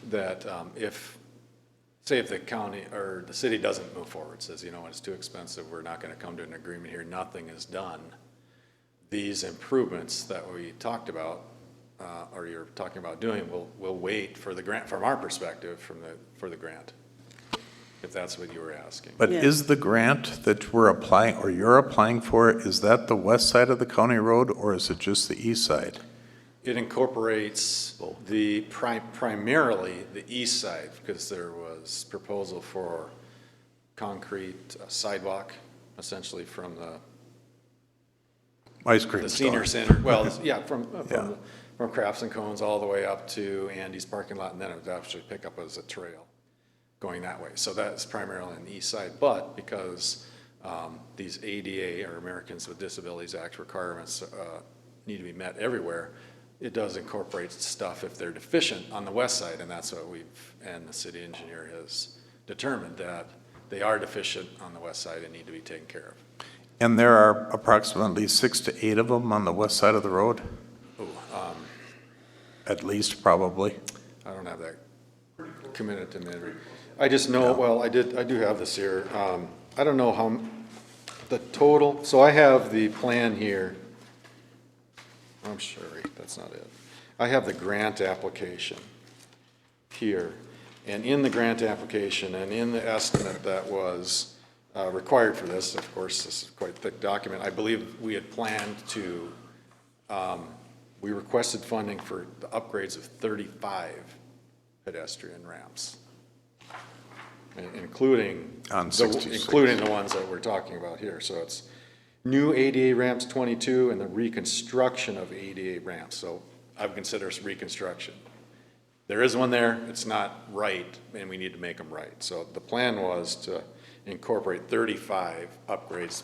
that say if the county or the city doesn't move forward, says, it's too expensive, we're not going to come to an agreement here, nothing is done, these improvements that we talked about, or you're talking about doing, we'll wait for the grant, from our perspective, for the grant, if that's what you were asking. But Yeah. is the grant that we're applying, or you're applying for, is that the west side of the county road, or is it just the east side? It incorporates the primarily the east side, because there was proposal for concrete sidewalk, essentially from the Ice cream the store. senior center. Well, yeah, from Yeah. Crafts and Cones all the way up to Andy's parking lot, and then it would actually pick up as a trail going that way. So that's primarily on the east side, but because these ADA, or Americans with Disabilities Act requirements need to be met everywhere, it does incorporate stuff if they're deficient on the west side, and that's what and the city engineer has determined, that they are deficient on the west side and need to be taken care of. And there are approximately 6 to 8 of them on the west side of the road? At least, probably. I don't have that committed to memory. I just know, well, I do have this here. I don't know how, the total, so I have the plan here. I'm sorry, that's not it. I have the grant application here. And in the grant application and in the estimate that was required for this, of course, this is quite a thick document, I believe we had planned to, we requested funding for the upgrades of 35 pedestrian ramps, including On 66. including the ones that we're talking about here. So it's new ADA ramps 22 and the reconstruction of ADA ramps. So I would consider it reconstruction. There is one there, it's not right, and we need to make them right. So the plan was to incorporate 35 upgrades,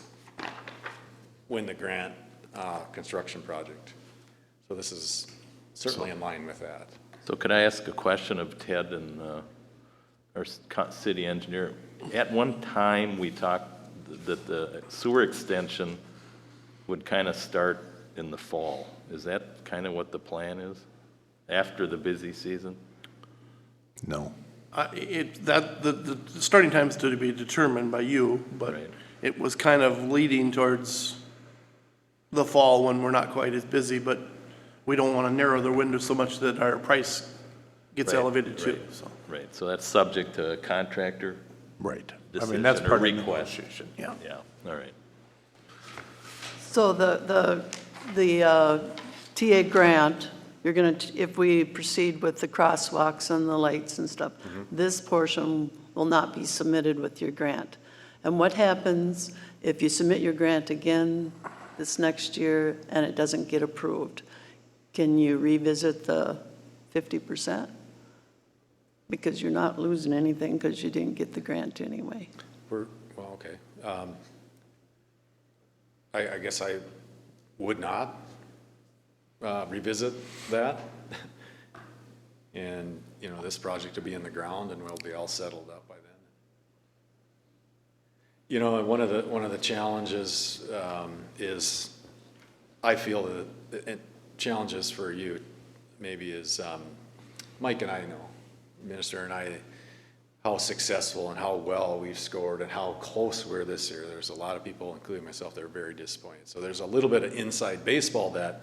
win the grant construction project. So this is certainly in line with that. So could I ask a question of Ted and our city engineer? At one time, we talked that the sewer extension would kind of start in the fall. Is that kind of what the plan is, after the busy season? No. The starting time is to be determined by you, but Right. it was kind of leading towards the fall when we're not quite as busy, but we don't want to narrow the window so much that our price gets Right, elevated too, right. so. Right, so that's subject to contractor Right. I decision mean, that's or part of the request? negotiation. Yeah. Yeah, all right. So the TA grant, you're going to, if we proceed with the crosswalks and the lights and stuff, this portion will not be submitted with your grant. And what happens if you submit your grant again this next year and it doesn't get approved? Can you revisit the 50%? Because you're not losing anything because you didn't get the grant anyway. Well, okay. I guess I would not revisit that. And, you know, this project will be in the ground and we'll be all settled up by then. You know, and one of the challenges is, I feel that challenges for you maybe is, Mike and I know, Minister and I, how successful and how well we've scored and how close we're this year. There's a lot of people, including myself, that are very disappointed. So there's a little bit of inside baseball that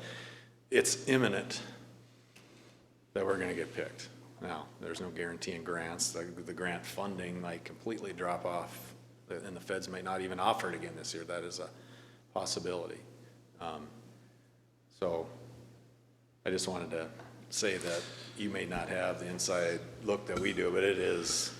it's imminent that we're going to get picked. Now, there's no guarantee in grants. The grant funding might completely drop off, and the feds might not even offer it again this year. That is a possibility. So I just wanted to say that you may not have the inside look that we do, but it is.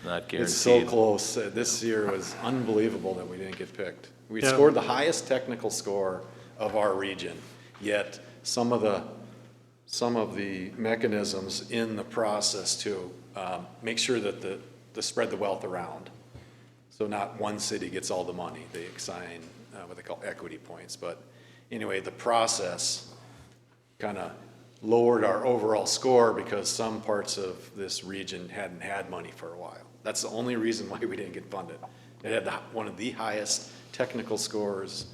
Not guaranteed. It's so close. This year was unbelievable that we didn't get picked. We Yeah. scored the highest technical score of our region, yet some of the mechanisms in the process to make sure that the spread the wealth around. So not one city gets all the money. They assign what they call equity points. But anyway, the process kind of lowered our overall score because some parts of this region hadn't had money for a while. That's the only reason why we didn't get funded. It had one of the highest technical scores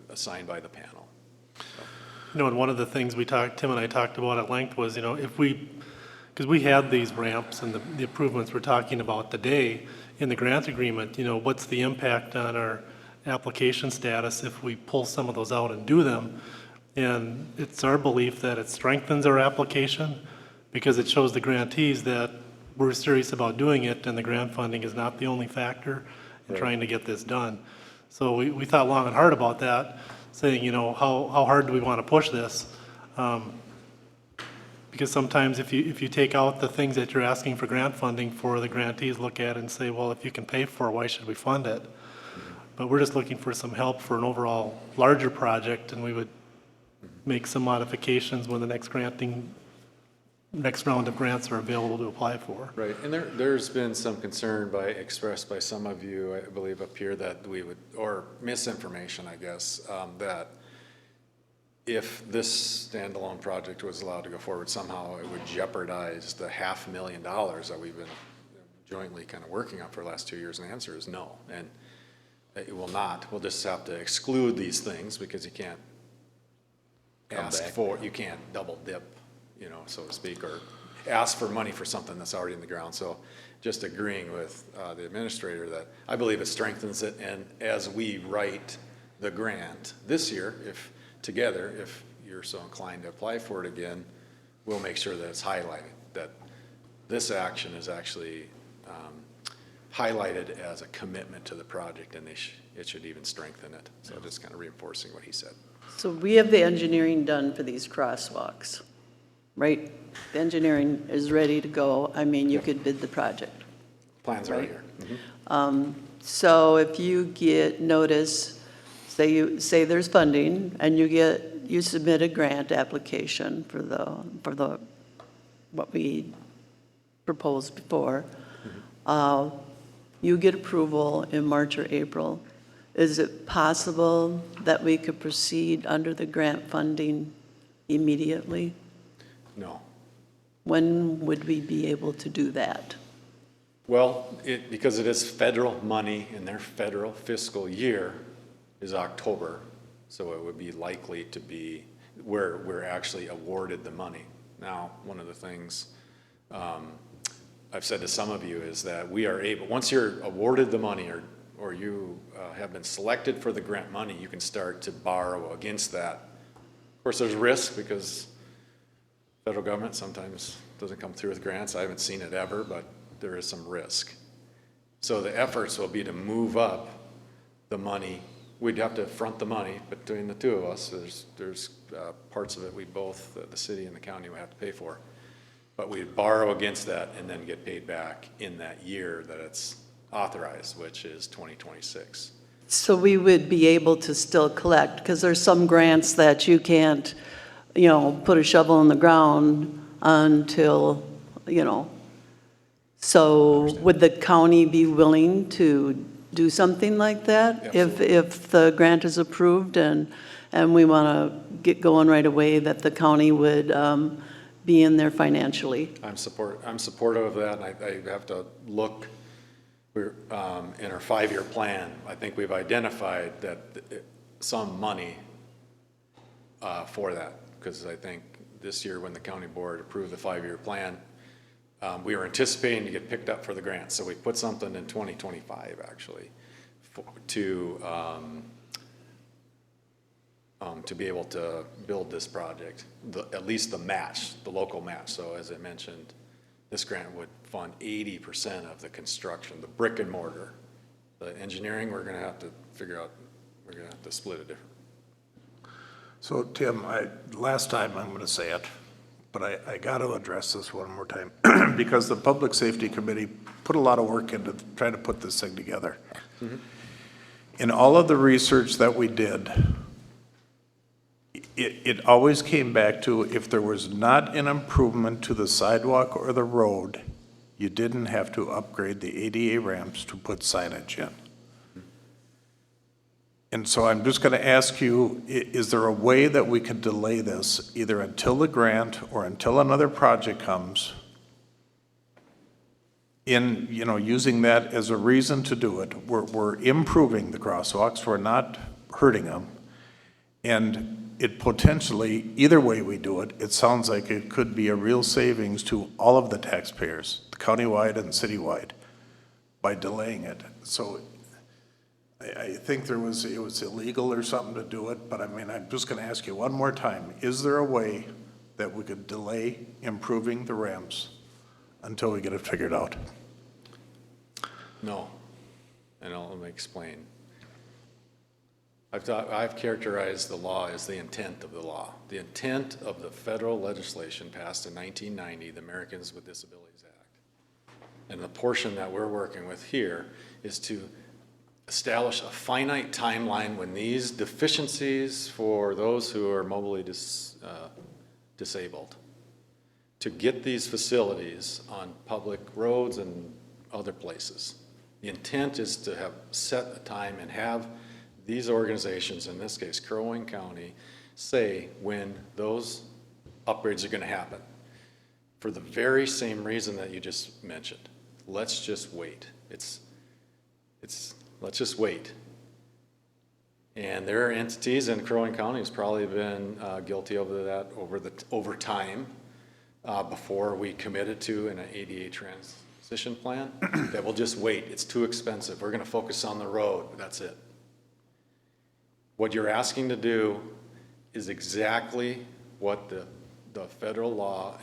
assigned by the panel. You know, and one of the things Tim and I talked about at length was, you know, because we had these ramps and the improvements we're talking about today in the grant agreement, you know, what's the impact on our application status if we pull some of those out and do them? And it's our belief that it strengthens our application because it shows the grantees that we're serious about doing it and the grant funding is not the only factor in trying to get this done. So we thought long and hard about that, saying, you know, how hard do we want to push this? Because sometimes if you take out the things that you're asking for grant funding for, the grantees look at it and say, well, if you can pay for it, why should we fund it? But we're just looking for some help for an overall larger project, and we would make some modifications when the next round of grants are available to apply for. Right, and there's been some concern expressed by some of you, I believe up here, that we would, or misinformation, I guess, that if this standalone project was allowed to go forward, somehow it would jeopardize the $500,000 that we've been jointly kind of working on for the last 2 years, and the answer is no. And it will not. We'll just have to exclude these things because you can't you can't double dip, you know, so to speak, or ask for money for something that's already in the ground. So just agreeing with the administrator that I believe it strengthens it, and as we write the grant this year, if you're so inclined to apply for it again, we'll make sure that it's highlighted, that this action is actually highlighted as a commitment to the project, and it should even strengthen it. So just kind of reinforcing what he said. So we have the engineering done for these crosswalks, right? The engineering is ready to go. I mean, you could bid the project. Plans are Right. here. Mm-hmm. So if you get notice, say there's funding, and you submit a grant application for the what we proposed before, you get approval in March or April, is it possible that we could proceed under the grant funding immediately? No. When would we be able to do that? Well, because it is federal money and their federal fiscal year is October, so it would be likely to be where we're actually awarded the money. Now, one of the things I've said to some of you is that we are able, once you're awarded the money or you have been selected for the grant money, you can start to borrow against that. Of course, there's risk because federal government sometimes doesn't come through with grants. I haven't seen it ever, but there is some risk. So the efforts will be to move up the money. We'd have to front the money between the two of us. There's parts of it we both, the city and the county, would have to pay for. But we'd borrow against that and then get paid back in that year that it's authorized, which is 2026. So we would be able to still collect, because there's some grants that you can't, put a shovel in the ground until, So would the county be willing to do something like that? If the grant is approved and we want to get going right away, that the county would be in there financially? I'm supportive of that, and I have to look. We're in our 5-year plan. I think we've identified that some money for that, because I think this year when the county board approved the 5-year plan, we were anticipating to get picked up for the grant, so we put something in 2025 actually to be able to build this project, at least the match, the local match. So as I mentioned, this grant would fund 80% of the construction, the brick and mortar. The engineering, we're gonna have to figure out, we're gonna have to split it different. So Tim, last time I'm gonna say it, but I gotta address this one more time, because the Public Safety Committee put a lot of work into trying to put this thing together. Mm-hmm. In all of the research that we did, it always came back to, if there was not an improvement to the sidewalk or the road, you didn't have to upgrade the ADA ramps to put signage in. And so I'm just going to ask you, is there a way that we could delay this either until the grant or until another project comes in, using that as a reason to do it? We're improving the crosswalks, we're not hurting them. And it potentially, either way we do it, it sounds like it could be a real savings to all of the taxpayers, countywide and citywide, by delaying it. So I think it was illegal or something to do it, but I'm just gonna ask you one more time. Is there a way that we could delay improving the ramps until we get it figured out? No, and let me explain. I've characterized the law as the intent of the law. The intent of the federal legislation passed in 1990, the Americans with Disabilities Act. And the portion that we're working with here is to establish a finite timeline when these deficiencies for those who are mobilely disabled, to get these facilities on public roads and other places. The intent is to have set a time and have these organizations, in this case Crow Wing County, say when those upgrades are going to happen. For the very same reason that you just mentioned. Let's just wait. Let's just wait. And there are entities, and Crow Wing County has probably been guilty of that over time before we committed to an ADA transition plan, that we'll just wait. It's too expensive. We're going to focus on the road. That's it. What you're asking to do is exactly what the federal law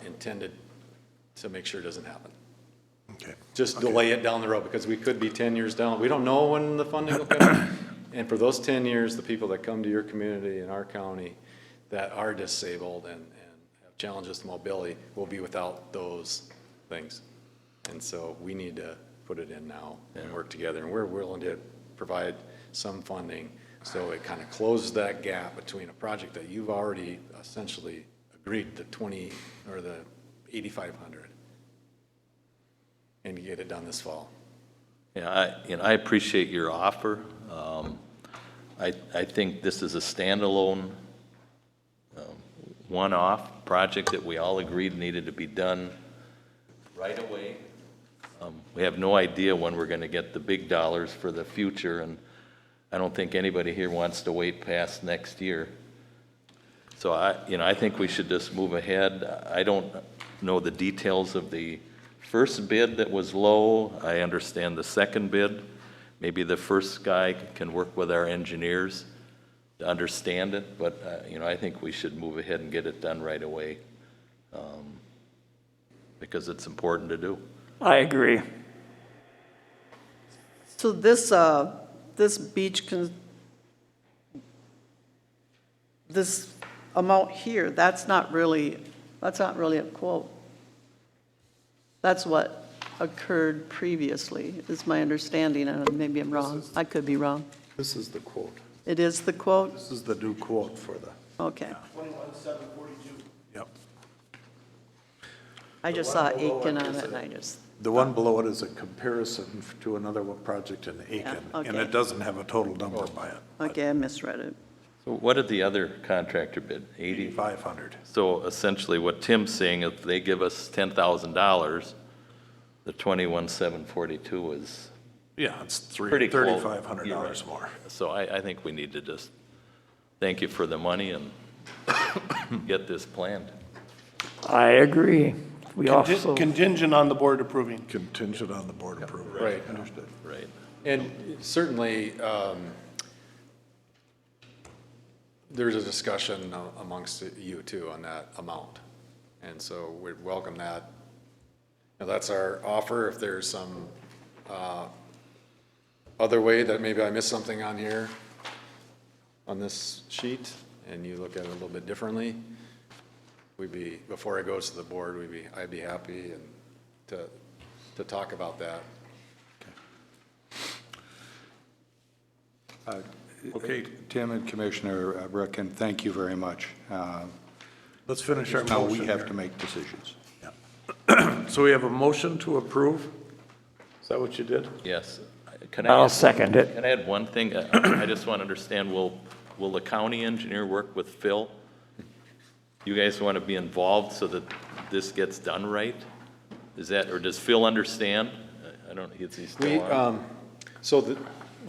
intended to make sure doesn't happen. Okay. Just delay it down the road, because we could be 10 years down. We don't know when the funding will come. And for those 10 years, the people that come to your community in our county that are disabled and have challenges to mobility will be without those things. And so we need to put it in now and work together. And we're willing to provide some funding, so it kind of closes that gap between a project that you've already essentially agreed to the 8,500. and get it done this fall. Yeah, I appreciate your offer. I think this is a standalone, one-off project that we all agreed needed to be done right away. We have no idea when we're going to get the big dollars for the future, and I don't think anybody here wants to wait past next year. So I think we should just move ahead. I don't know the details of the first bid that was low. I understand the second bid. Maybe the first guy can work with our engineers to understand it, but, I think we should move ahead and get it done right away, because it's important to do. I agree. So this beach, this amount here, that's not really a quote. That's what occurred previously, is my understanding, and maybe I'm wrong. I could be wrong. This is the quote. It is the quote? This is the new quote for the, Okay. 21,742. yep. I just saw Aiken on it, and I just, The one below it is a comparison to another one project in Aiken, and okay. it doesn't have a total number by it. okay, I misread it. So what did the other contractor bid? 80? 500. So essentially what Tim's saying, if they give us $10,000, the 21,742 is Yeah, it's pretty close. $3,500 You're right. more. So I think we need to just thank you for the money and get this planned. I agree. We also, Contingent on the board approving. Contingent on the board approval. Right. Understood. Right. And certainly, there's a discussion amongst you too on that amount. And so we'd welcome that. Now, that's our offer. If there's some other way that maybe I missed something on here, on this sheet, and you look at it a little bit differently, before it goes to the board, I'd be happy to talk about that. Okay, Tim and Commissioner Brookin, thank you very much. let's finish our Now motion we have here. to make decisions. So we have a motion to approve? Is that what you did? Yes. Can I'll add- second it. Can I add one thing? I just want to understand, will the county engineer work with Phil? You guys want to be involved so that this gets done right? Is that, or does Phil understand? I don't, is he still on?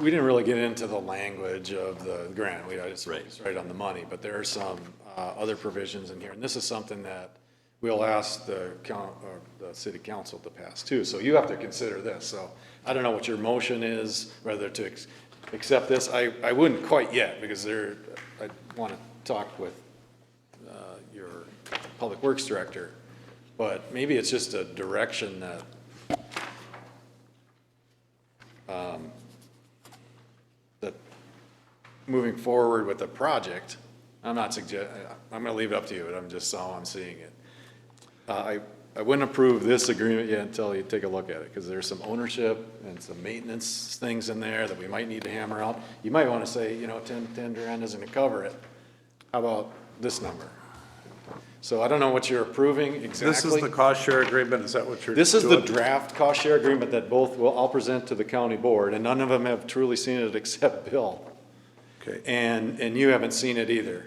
We didn't really get into the language of the grant. We just Right. focused right on the money, but there are some other provisions in here. And this is something that we'll ask the city council to pass too. So you have to consider this. So I don't know what your motion is, whether to accept this. I wouldn't quite yet, because I want to talk with your public works director. But maybe it's just a direction that that moving forward with the project, I'm going to leave it up to you, but I'm just how I'm seeing it. I wouldn't approve this agreement yet until you take a look at it, because there's some ownership and some maintenance things in there that we might need to hammer out. You might want to say, 10 grand isn't going to cover it. How about this number? So I don't know what you're approving exactly. This is the cost share agreement, is that what you're doing? This is the draft cost share agreement that I'll present to the county board, and none of them have truly seen it except Bill. Okay. And you haven't seen it either.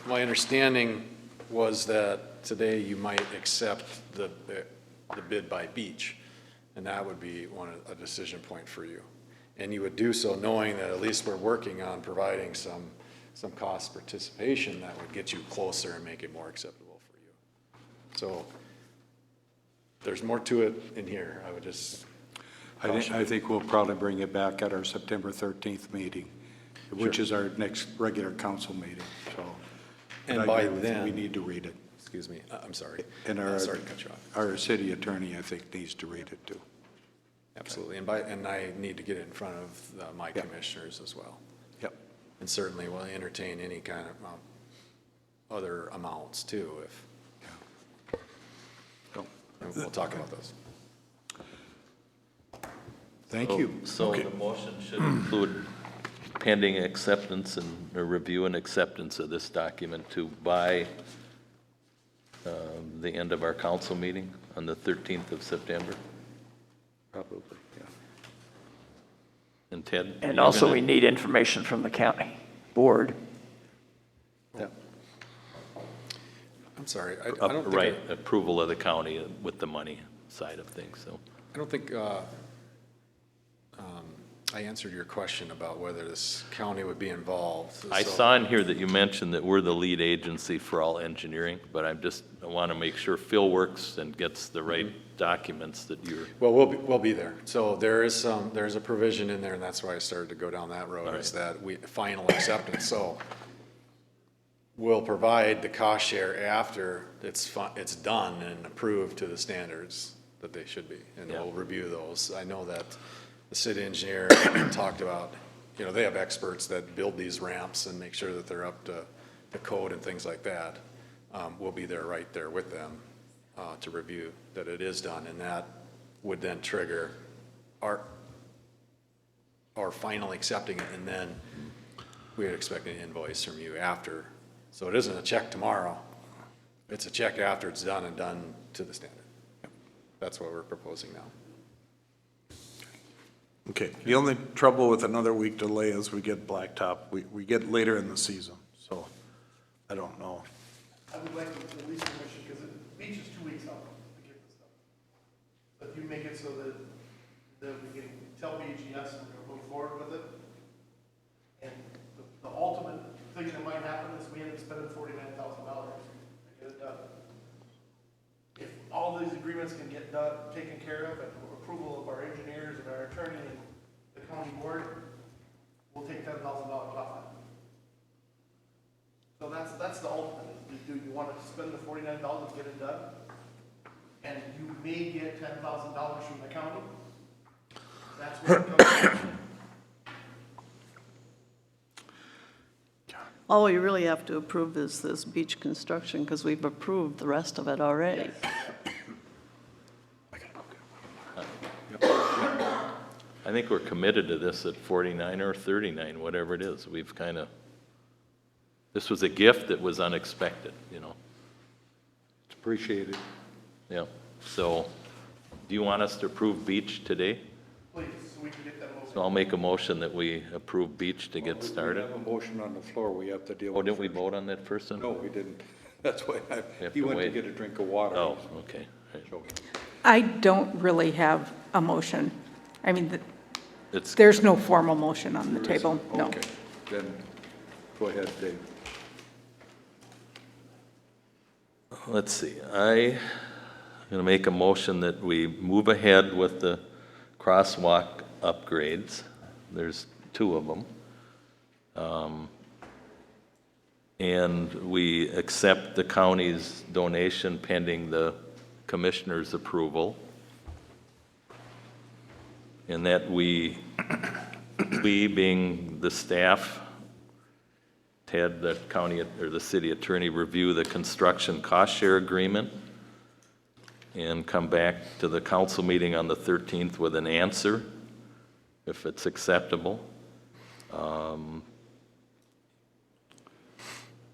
My understanding was that today you might accept the bid by Beach, and that would be a decision point for you. And you would do so knowing that at least we're working on providing some cost participation that would get you closer and make it more acceptable for you. So there's more to it in here. I would just I think we'll probably bring it back at our September 13th meeting, which is our next regular council meeting, so. And I by agree with you. then- We need to read it. Excuse me, I'm sorry. And Sorry to cut you off. our city attorney, I think, needs to read it too. Absolutely, and I need to get it in front of my commissioners as well. Yep. And certainly will entertain any kind of other amounts too, So, and we'll talk about those. Thank you. So Okay. the motion should include pending acceptance and a review and acceptance of this document by the end of our council meeting on the 13th of September? Probably, yeah. And Ted? And you're also, gonna- we need information from the county board. Yeah. I'm sorry, I don't think, Right, approval of the county with the money side of things, so. I don't think I answered your question about whether this county would be involved. I So- saw in here that you mentioned that we're the lead agency for all engineering, but I want to make sure Phil works and gets the right documents that you're, Well, we'll be there. So there's a provision in there, and that's why I started to go down that road, is that final acceptance. So we'll provide the cost share after it's done and approved to the standards that they should be, and Yeah. we'll review those. I know that the city engineer talked about, they have experts that build these ramps and make sure that they're up to the code and things like that. We'll be there right there with them to review that it is done, and that would then trigger our final accepting it, and then we would expect an invoice from you after. So it isn't a check tomorrow, it's a check after it's done and done to the standard. That's what we're proposing now. Okay, the only trouble with another week delay is we get blacktop, we get later in the season, so I don't know. I would like to at least permission, because the beach is 2 weeks out to get this stuff. So if you make it so that we can tell BGS we're gonna move forward with it, and the ultimate thing that might happen is we end up spending $49,000 to get it done. If all these agreements can get done, taken care of, and approval of our engineers and our attorney and the county board, we'll take $10,000 off it. So that's the ultimate. Do you want to spend the $49,000 to get it done? And you may get $10,000 from the county? That's what it comes down to. All we really have to approve is this beach construction, because we've approved the rest of it already. I think we're committed to this at 49 or 39, whatever it is. We've kind of, this was a gift that was unexpected, It's appreciated. Yeah, so, do you want us to approve beach today? Please, so we can get that moving. So I'll make a motion that we approve beach to get We started. have a motion on the floor we have to deal with. Oh, didn't we first. vote on that first then? No, we didn't. That's why have he to went to wait. get a drink of water. Oh, okay. Right. Choking. I don't really have a motion. I mean, It's, there's no formal motion on the table, no. Okay, then go ahead, Dave. let's see, I'm gonna make a motion that we move ahead with the crosswalk upgrades. There's 2 of them. And we accept the county's donation pending the commissioner's approval. And that we being the staff, Ted, the county, or the city attorney, review the construction cost share agreement and come back to the council meeting on the 13th with an answer, if it's acceptable.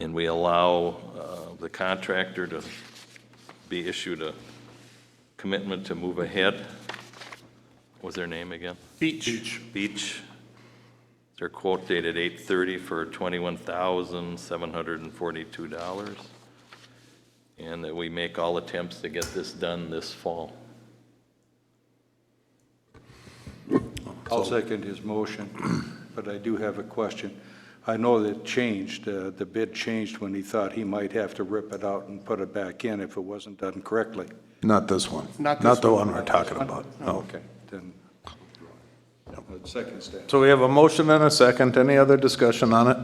And we allow the contractor to be issued a commitment to move ahead. What was their name again? Beach. Beach. Their quote dated 8/30 for $21,742. And that we make all attempts to get this done this fall. I'll second his motion, but I do have a question. I know that changed, the bid changed when he thought he might have to rip it out and put it back in if it wasn't done correctly. Not this one. Not Not this the one. one we're talking about, no. Okay, then, second step. So we have a motion and a second. Any other discussion on it?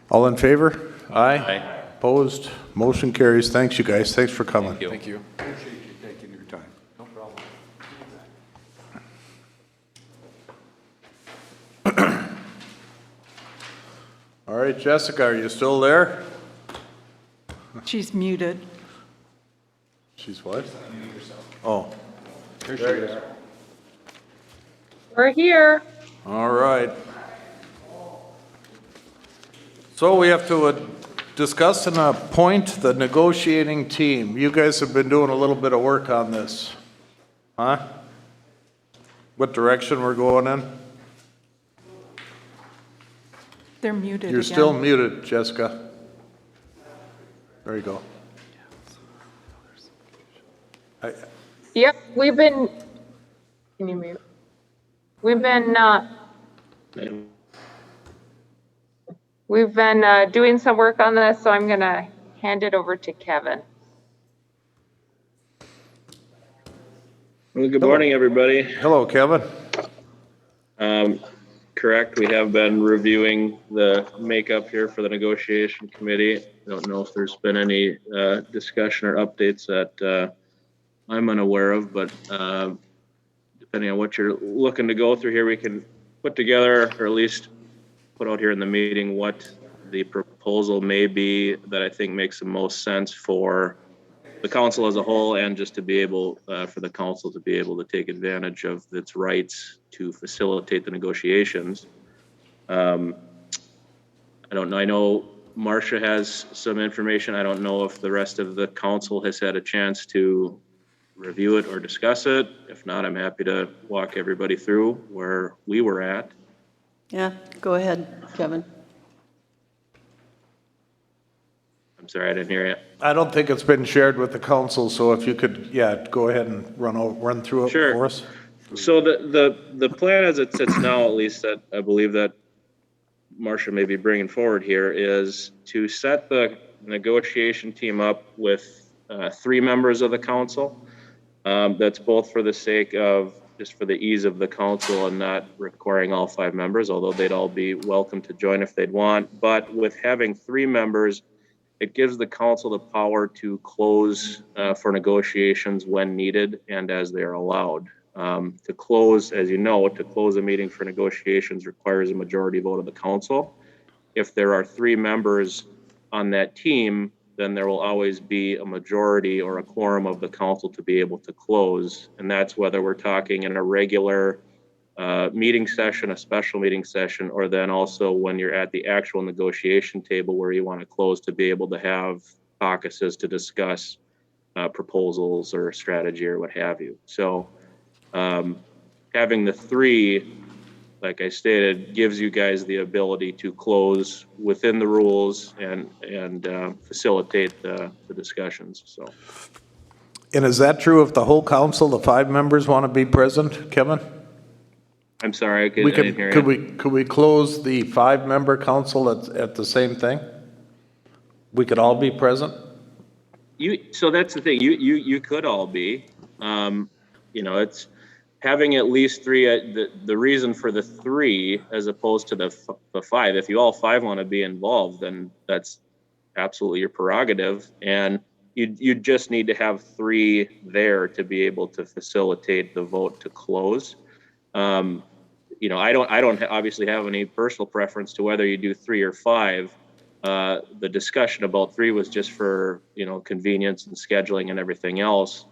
All in favor? Aye. Aye. Opposed? Motion carries. Thanks, you guys. Thanks for coming. Thank you. Thank you. Appreciate you taking your time. No problem. All right, Jessica, are you still there? She's muted. She's what? Oh, Here she is. We're here. all right. So we have to Discuss and appoint the negotiating team. You guys have been doing a little bit of work on this. Huh? What direction we're going in? They're muted You're again. still muted, Jessica. There you go. Yep, we've been, can you mute? We've been doing some work on this, so I'm gonna hand it over to Kevin. Well, good morning, everybody. Hello, Kevin. Correct, we have been reviewing the makeup here for the negotiation committee. I don't know if there's been any discussion or updates that I'm unaware of, but depending on what you're looking to go through here, we can put together, or at least put out here in the meeting, what the proposal may be that I think makes the most sense for the council as a whole, and just to be able, for the council to be able to take advantage of its rights to facilitate the negotiations. I don't know, I know Marcia has some information. I don't know if the rest of the council has had a chance to review it or discuss it. If not, I'm happy to walk everybody through where we were at. Yeah, go ahead, Kevin. I'm sorry, I didn't hear you. I don't think it's been shared with the council, so if you could, yeah, go ahead and run through it Sure. for us. So the plan as it sits now, at least that I believe that Marcia may be bringing forward here, is to set the negotiation team up with 3 members of the council. That's both for the sake of, just for the ease of the council and not requiring all 5 members, although they'd all be welcome to join if they'd want. But with having 3 members, it gives the council the power to close for negotiations when needed and as they are allowed. To close, as you know, to close a meeting for negotiations requires a majority vote of the council. If there are 3 members on that team, then there will always be a majority or a quorum of the council to be able to close. And that's whether we're talking in a regular meeting session, a special meeting session, or then also when you're at the actual negotiation table where you want to close to be able to have caucuses to discuss proposals or strategy or what have you. So having the 3, like I stated, gives you guys the ability to close within the rules and facilitate the discussions. So, And is that true if the whole council, the 5 members want to be present, Kevin? I'm sorry, I didn't hear you. Could we close the 5-member council at the same thing? We could all be present? So that's the thing. You could all be. It's having at least 3. The reason for the 3 as opposed to the 5. If you all 5 want to be involved, then that's absolutely your prerogative. And you just need to have 3 there to be able to facilitate the vote to close. I don't obviously have any personal preference to whether you do 3 or 5. The discussion about 3 was just for, convenience and scheduling and everything else.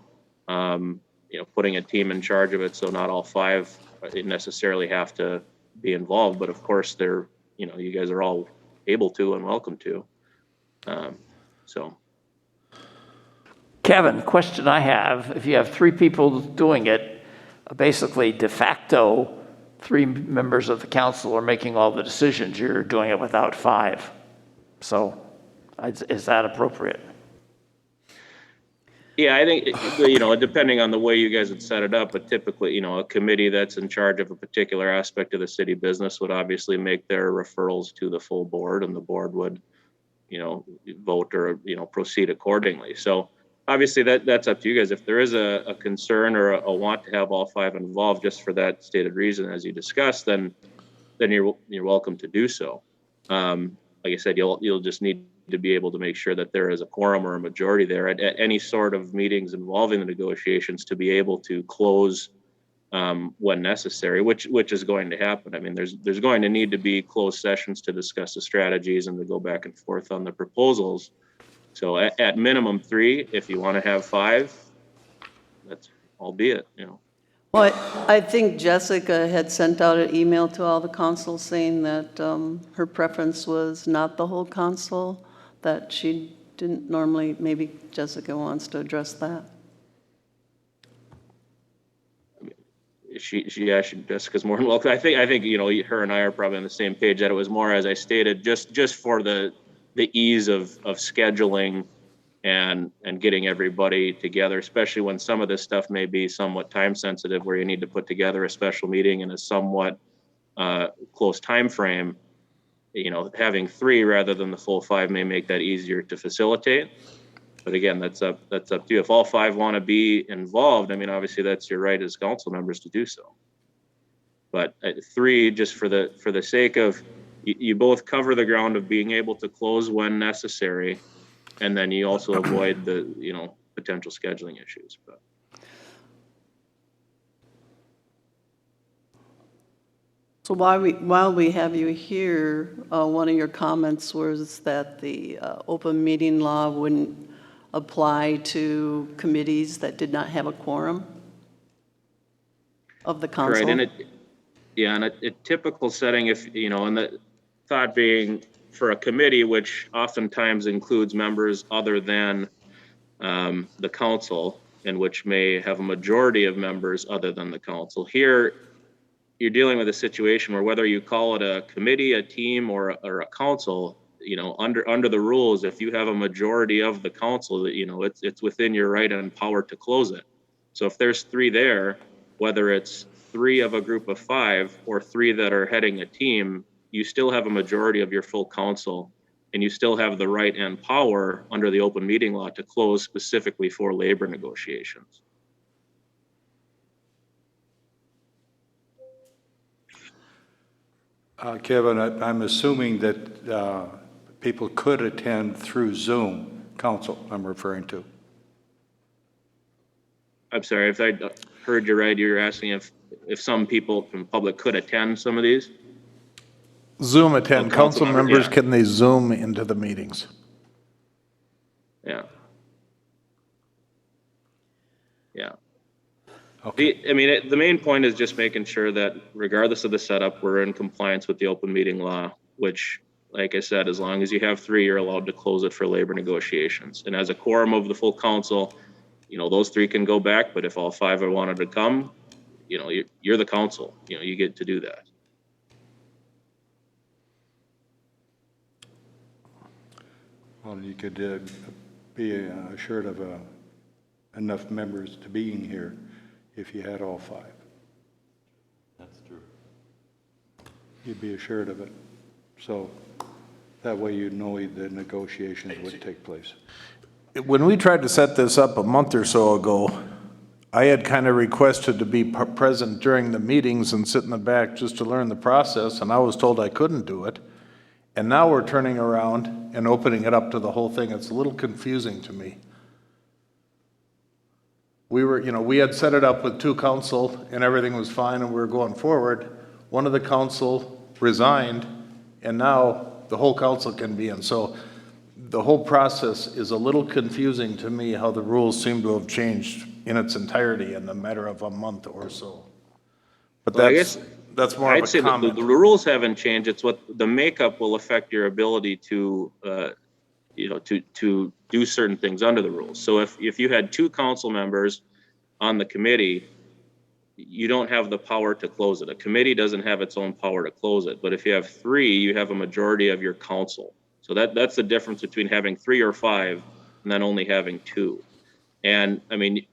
Putting a team in charge of it, so not all 5 necessarily have to be involved. But of course, you guys are all able to and welcome to. Kevin, question I have, if you have 3 people doing it, basically de facto, 3 members of the council are making all the decisions. You're doing it without 5. So is that appropriate? Yeah, I think, depending on the way you guys would set it up, but typically, a committee that's in charge of a particular aspect of the city business would obviously make their referrals to the full board, and the board would, vote or, proceed accordingly. So obviously that's up to you guys. If there is a concern or a want to have all 5 involved just for that stated reason, as you discussed, then you're welcome to do so. Like I said, you'll just need to be able to make sure that there is a quorum or a majority there at any sort of meetings involving the negotiations to be able to close when necessary, which is going to happen. I mean, there's going to need to be closed sessions to discuss the strategies and to go back and forth on the proposals. So at minimum 3, if you want to have 5, that's albeit, Well, I think Jessica had sent out an email to all the council saying that her preference was not the whole council, that she didn't normally, maybe Jessica wants to address that. Jessica's more than welcome. I think, you know, her and I are probably on the same page, that it was more, as I stated, just for the ease of scheduling and getting everybody together, especially when some of this stuff may be somewhat time sensitive, where you need to put together a special meeting in a somewhat close time frame. You know, having 3 rather than the full 5 may make that easier to facilitate. But again, that's up to you. If all 5 want to be involved, I mean, obviously that's your right as council members to do so. But 3, just for the sake of, you both cover the ground of being able to close when necessary, and then you also avoid the, you know, potential scheduling issues. But So while we have you here, one of your comments was that the open meeting law wouldn't apply to committees that did not have a quorum of the council. right, and in a typical setting, if, you know, and the thought being for a committee, which oftentimes includes members other than the council, and which may have a majority of members other than the council. Here, you're dealing with a situation where whether you call it a committee, a team, or a council, you know, under the rules, if you have a majority of the council, that, you know, it's within your right and power to close it. So if there's 3 there, whether it's 3 of a group of 5 or 3 that are heading a team, you still have a majority of your full council, and you still have the right and power under the open meeting law to close specifically for labor negotiations. Kevin, I'm assuming that people could attend through Zoom, council I'm referring to. I'm sorry, if I heard you right, you're asking if some people from public could attend some of these? Zoom attend, Oh, council council member, members, yeah. can they Zoom into the meetings? Yeah. Yeah. Okay. I mean, the main point is just making sure that regardless of the setup, we're in compliance with the open meeting law, which, like I said, as long as you have 3, you're allowed to close it for labor negotiations. And as a quorum of the full council, you know, those 3 can go back, but if all 5 are wanted to come, you know, you're the council, you know, you get to do that. Well, you could be assured of enough members to be in here if you had all 5. That's true. You'd be assured of it. So that way you'd know the negotiations would take place. When we tried to set this up a month or so ago, I had kind of requested to be present during the meetings and sit in the back just to learn the process, and I was told I couldn't do it. And now we're turning around and opening it up to the whole thing. It's a little confusing to me. We had set it up with 2 council and everything was fine and we were going forward. One of the council resigned and now the whole council can be in. So the whole process is a little confusing to me, how the rules seem to have changed in its entirety in a matter of a month or so. But Well, I guess that's more I'd of say a that comment. the rules haven't changed. It's what the makeup will affect your ability to, you know, to do certain things under the rules. So if you had 2 council members on the committee, you don't have the power to close it. A committee doesn't have its own power to close it. But if you have 3, you have a majority of your council. So that's the difference between having 3 or 5 and then only having 2. And I mean,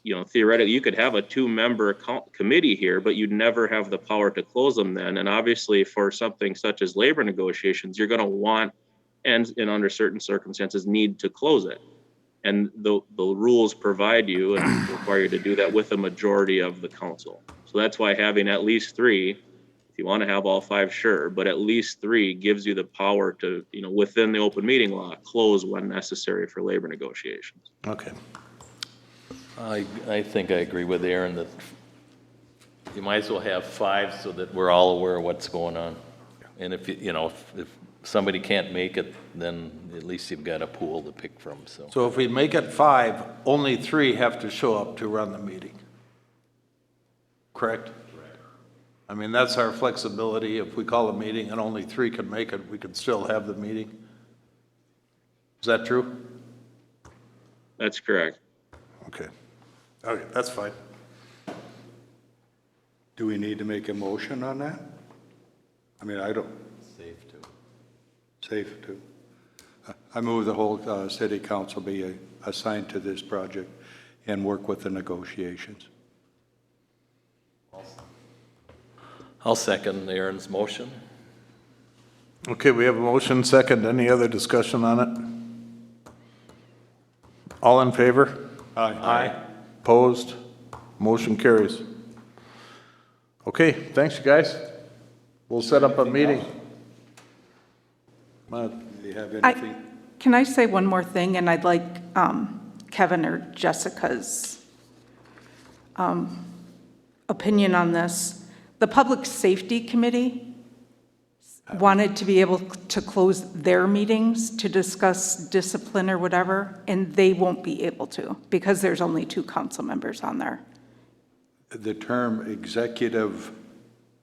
you know, theoretically, you could have a 2-member committee here, but you'd never have the power to close them then. And obviously for something such as labor negotiations, you're going to want, and under certain circumstances, need to close it. And the rules provide you and require you to do that with a majority of the council. So that's why having at least 3, if you want to have all 5, sure, but at least 3 gives you the power to, you know, within the open meeting law, close when necessary for labor negotiations. Okay. I think I agree with Aaron that you might as well have 5 so that we're all aware of what's going on. And if if somebody can't make it, then at least you've got a pool to pick from, so. So if we make it 5, only 3 have to show up to run the meeting. Correct? Correct. I mean, that's our flexibility. If we call a meeting and only 3 can make it, we could still have the meeting. Is that true? That's correct. Okay. Okay, that's fine. Do we need to make a motion on that? I mean, I don't. Safe to. I move the whole city council be assigned to this project and work with the negotiations. I'll second Aaron's motion. Okay, we have a motion second. Any other discussion on it? All in favor? Aye. Opposed? Motion carries. Okay, thanks, you guys. We'll set up a meeting. Do you have anything? Can I say one more thing? And I'd like Kevin or Jessica's opinion on this. The Public Safety Committee wanted to be able to close their meetings to discuss discipline or whatever, and they won't be able to because there's only 2 council members on there. The term executive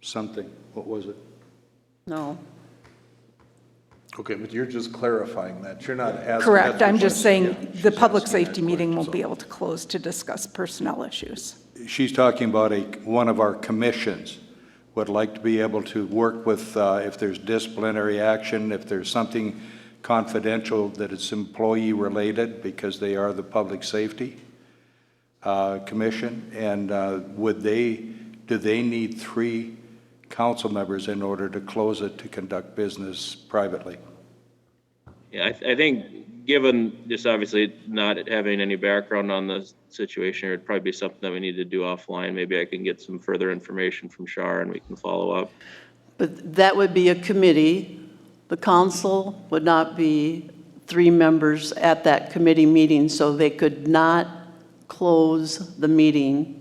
something, what was it? No. Okay, but you're just clarifying that. You're not asking. Correct. I'm just saying the she's public asking that safety meeting won't question, be able to close to discuss personnel issues. She's talking about one of our commissions would like to be able to work with, if there's disciplinary action, if there's something confidential that it's employee-related, because they are the Public Safety Commission, and do they need 3 council members in order to close it to conduct business privately? Yeah, I think, given just obviously not having any background on the situation, it'd probably be something that we need to do offline. Maybe I can get some further information from Shar and we can follow up. But that would be a committee. The council would not be 3 members at that committee meeting, so they could not close the meeting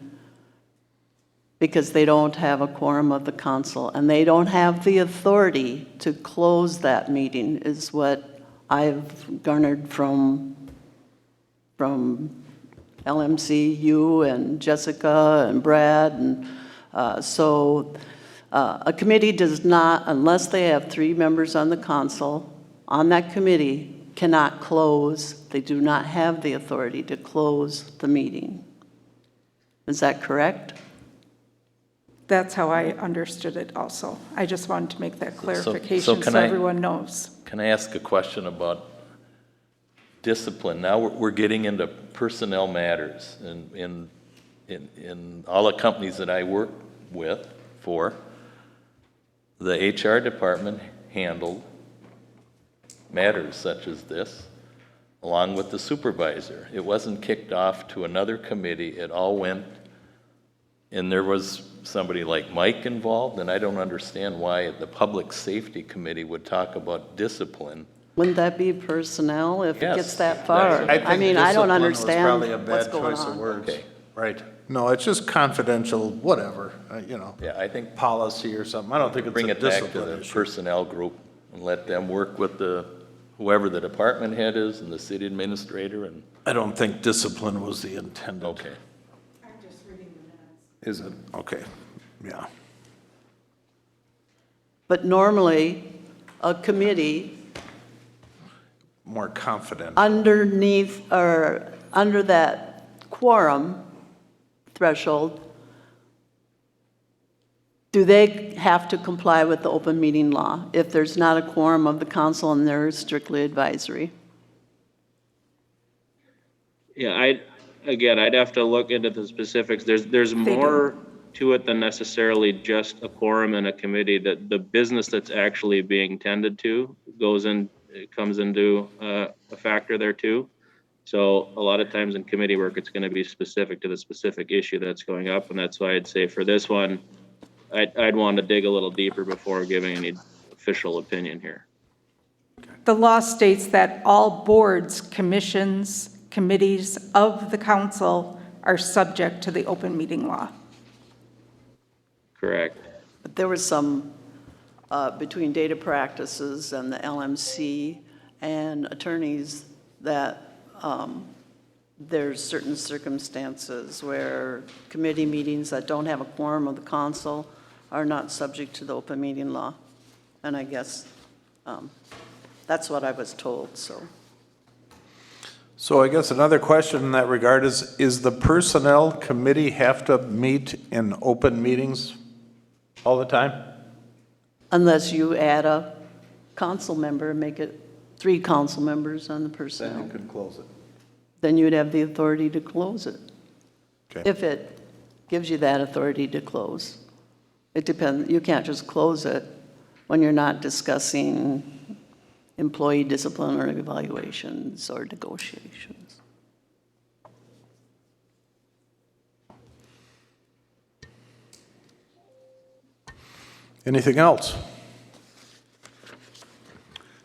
because they don't have a quorum of the council, and they don't have the authority to close that meeting, is what I've garnered from LMC, you and Jessica and Brad, and so a committee does not, unless they have 3 members on the council, on that committee, cannot close. They do not have the authority to close the meeting. Is that correct? That's how I understood it also. I just wanted to make that clarification so can I- everyone knows. Can I ask a question about discipline? Now we're getting into personnel matters. In all the companies that I work for, the HR department handled matters such as this, along with the supervisor. It wasn't kicked off to another committee. It all went, and there was somebody like Mike involved, and I don't understand why the Public Safety Committee would talk about discipline. Wouldn't that be personnel if it Yes. gets that far? I think I mean, I don't discipline was probably a understand what's bad going choice of on. words. Okay. Right. No, it's just confidential, whatever, Yeah, I think policy or something. I don't think it's bring a it back to discipline the issue. personnel group and let them work with whoever the department head is and the city administrator and, I don't think discipline was the intended. okay. Is it? Okay, yeah. But normally, a committee More confident. underneath, or under that quorum threshold, do they have to comply with the open meeting law if there's not a quorum of the council and they're strictly advisory? Yeah, I'd have to look into the specifics. There's more to it than necessarily just a quorum and a committee. That the business that's actually being tended to comes into a factor there too. So a lot of times in committee work, it's going to be specific to the specific issue that's going up, and that's why I'd say for this one, I'd want to dig a little deeper before giving any official opinion here. The law states that all boards, commissions, committees of the council are subject to the open meeting law. Correct. But there was some, between data practices and the LMC and attorneys, that there's certain circumstances where committee meetings that don't have a quorum of the council are not subject to the open meeting law. And I guess that's what I was told, so. So I guess another question in that regard is the personnel committee have to meet in open meetings all the time? Unless you add a council member and make it 3 council members on the Then personnel. you can close it. Then you'd have the authority to close it. Okay. If it gives you that authority to close. It depends, you can't just close it when you're not discussing employee discipline or evaluations or negotiations. Anything else?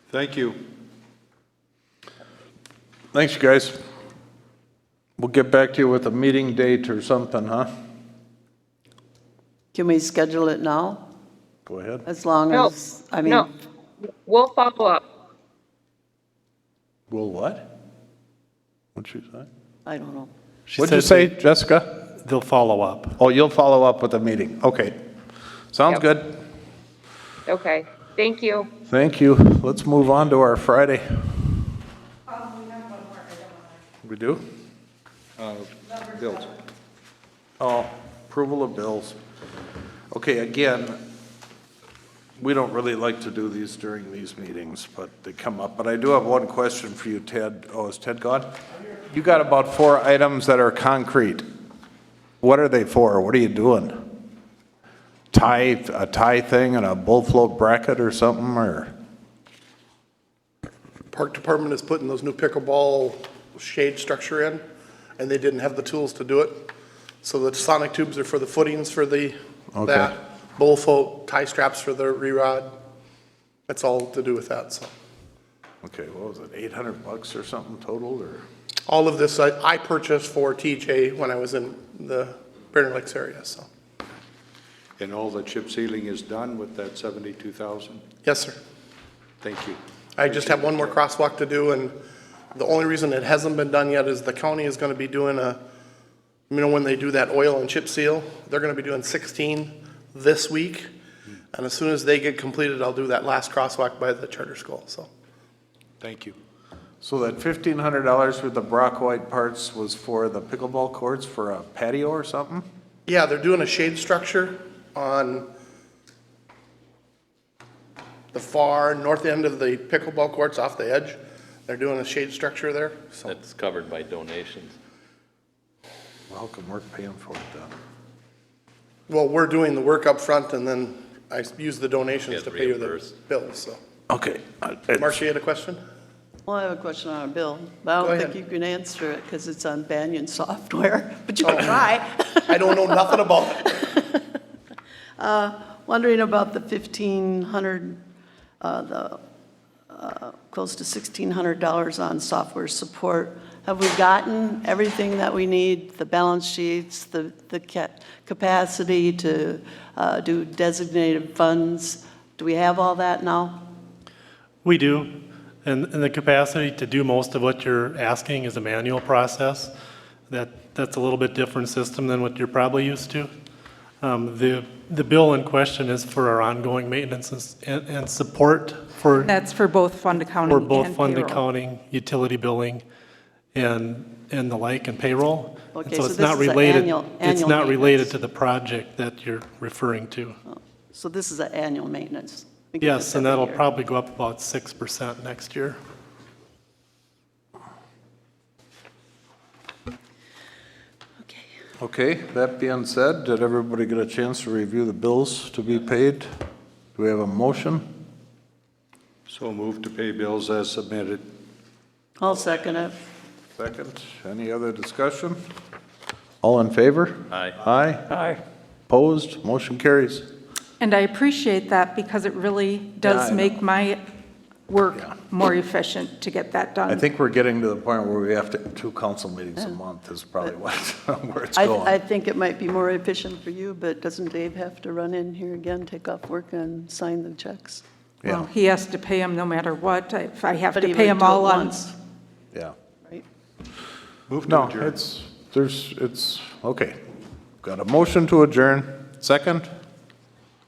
Thank you. Thanks, you guys. We'll get back to you with a meeting date or something, huh? Can we schedule it now? Go ahead. As long No, as, I mean, No, we'll follow up. Will what? What'd you say? I don't know. She What'd you said say, Jessica? They'll follow up. Oh, you'll follow up with a meeting. Okay. Sounds Yep. good. Okay, thank you. Thank you. Let's move on to our Friday. We do? Bills. Oh, approval of bills. Okay, again, we don't really like to do these during these meetings, but they come up. But I do have one question for you, Ted. Oh, is Ted gone? You got about 4 items that are concrete. What are they for? What are you doing? A tie thing and a bull float bracket or something, or? Park Department is putting those new pickleball shade structure in, and they didn't have the tools to do it. So the sonic tubes are for the footings for the, Okay. that, bull float, tie straps for the re-rod. That's all to do with that, so. Okay, what was it, $800 or something total, or? All of this I purchased for TJ when I was in the Brainerd Lakes area, so. And all the chip sealing is done with that 72,000? Yes, sir. Thank you. I just have one more crosswalk to do, and the only reason it hasn't been done yet is the county is gonna be doing when they do that oil and chip seal, they're gonna be doing 16 this week. And as soon as they get completed, I'll do that last crosswalk by the charter school, so. Thank you. So that $1,500 for the Brock White parts was for the pickleball courts for a patio or something? Yeah, they're doing a shade structure on the far north end of the pickleball courts off the edge. They're doing a shade structure there, so. That's covered by donations. Well, can we're paying for it then? Well, we're doing the work up front, and then I use the donations Get to pay the reimbursed. bills, so. Okay. Marcia, you had a question? Well, I have a question on a bill, but I Go don't ahead. think you can answer it because it's on Banyan software, but you can try. I don't know nothing about it. Wondering about the 1,500, close to $1,600 on software support. Have we gotten everything that we need, the balance sheets, the capacity to do designated funds? Do we have all that now? We do, and the capacity to do most of what you're asking is a manual process. That's a little bit different system than what you're probably used to. The bill in question is for our ongoing maintenance and support for That's for both fund accounting for and both fund payroll. accounting, utility billing, and the like, and payroll. And Okay, so so it's this not is a related. annual It's not related maintenance. to the project that you're referring to. So this is an annual maintenance? We get Yes, this and every that'll year. probably go up about 6% next year. Okay, that being said, did everybody get a chance to review the bills to be paid? Do we have a motion? So move to pay bills as submitted. I'll second it. Second, any other discussion? All in favor? Aye. Aye, Aye. opposed, motion carries. And I appreciate that because it really I does know. make my work Yeah. more efficient to get that done. I think we're getting to the point where we have to, 2 council meetings a month is probably what, where it's I going. think it might be more efficient for you, but doesn't Dave have to run in here again, take off work and sign the checks? Well, Yeah, he has to pay them no matter what. If I have But to he pay would them do it all on. once, yeah. right? Move to No, adjourn. it's, okay. Got a motion to adjourn, second?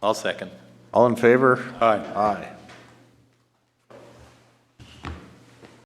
I'll second. All in favor? Aye. Aye.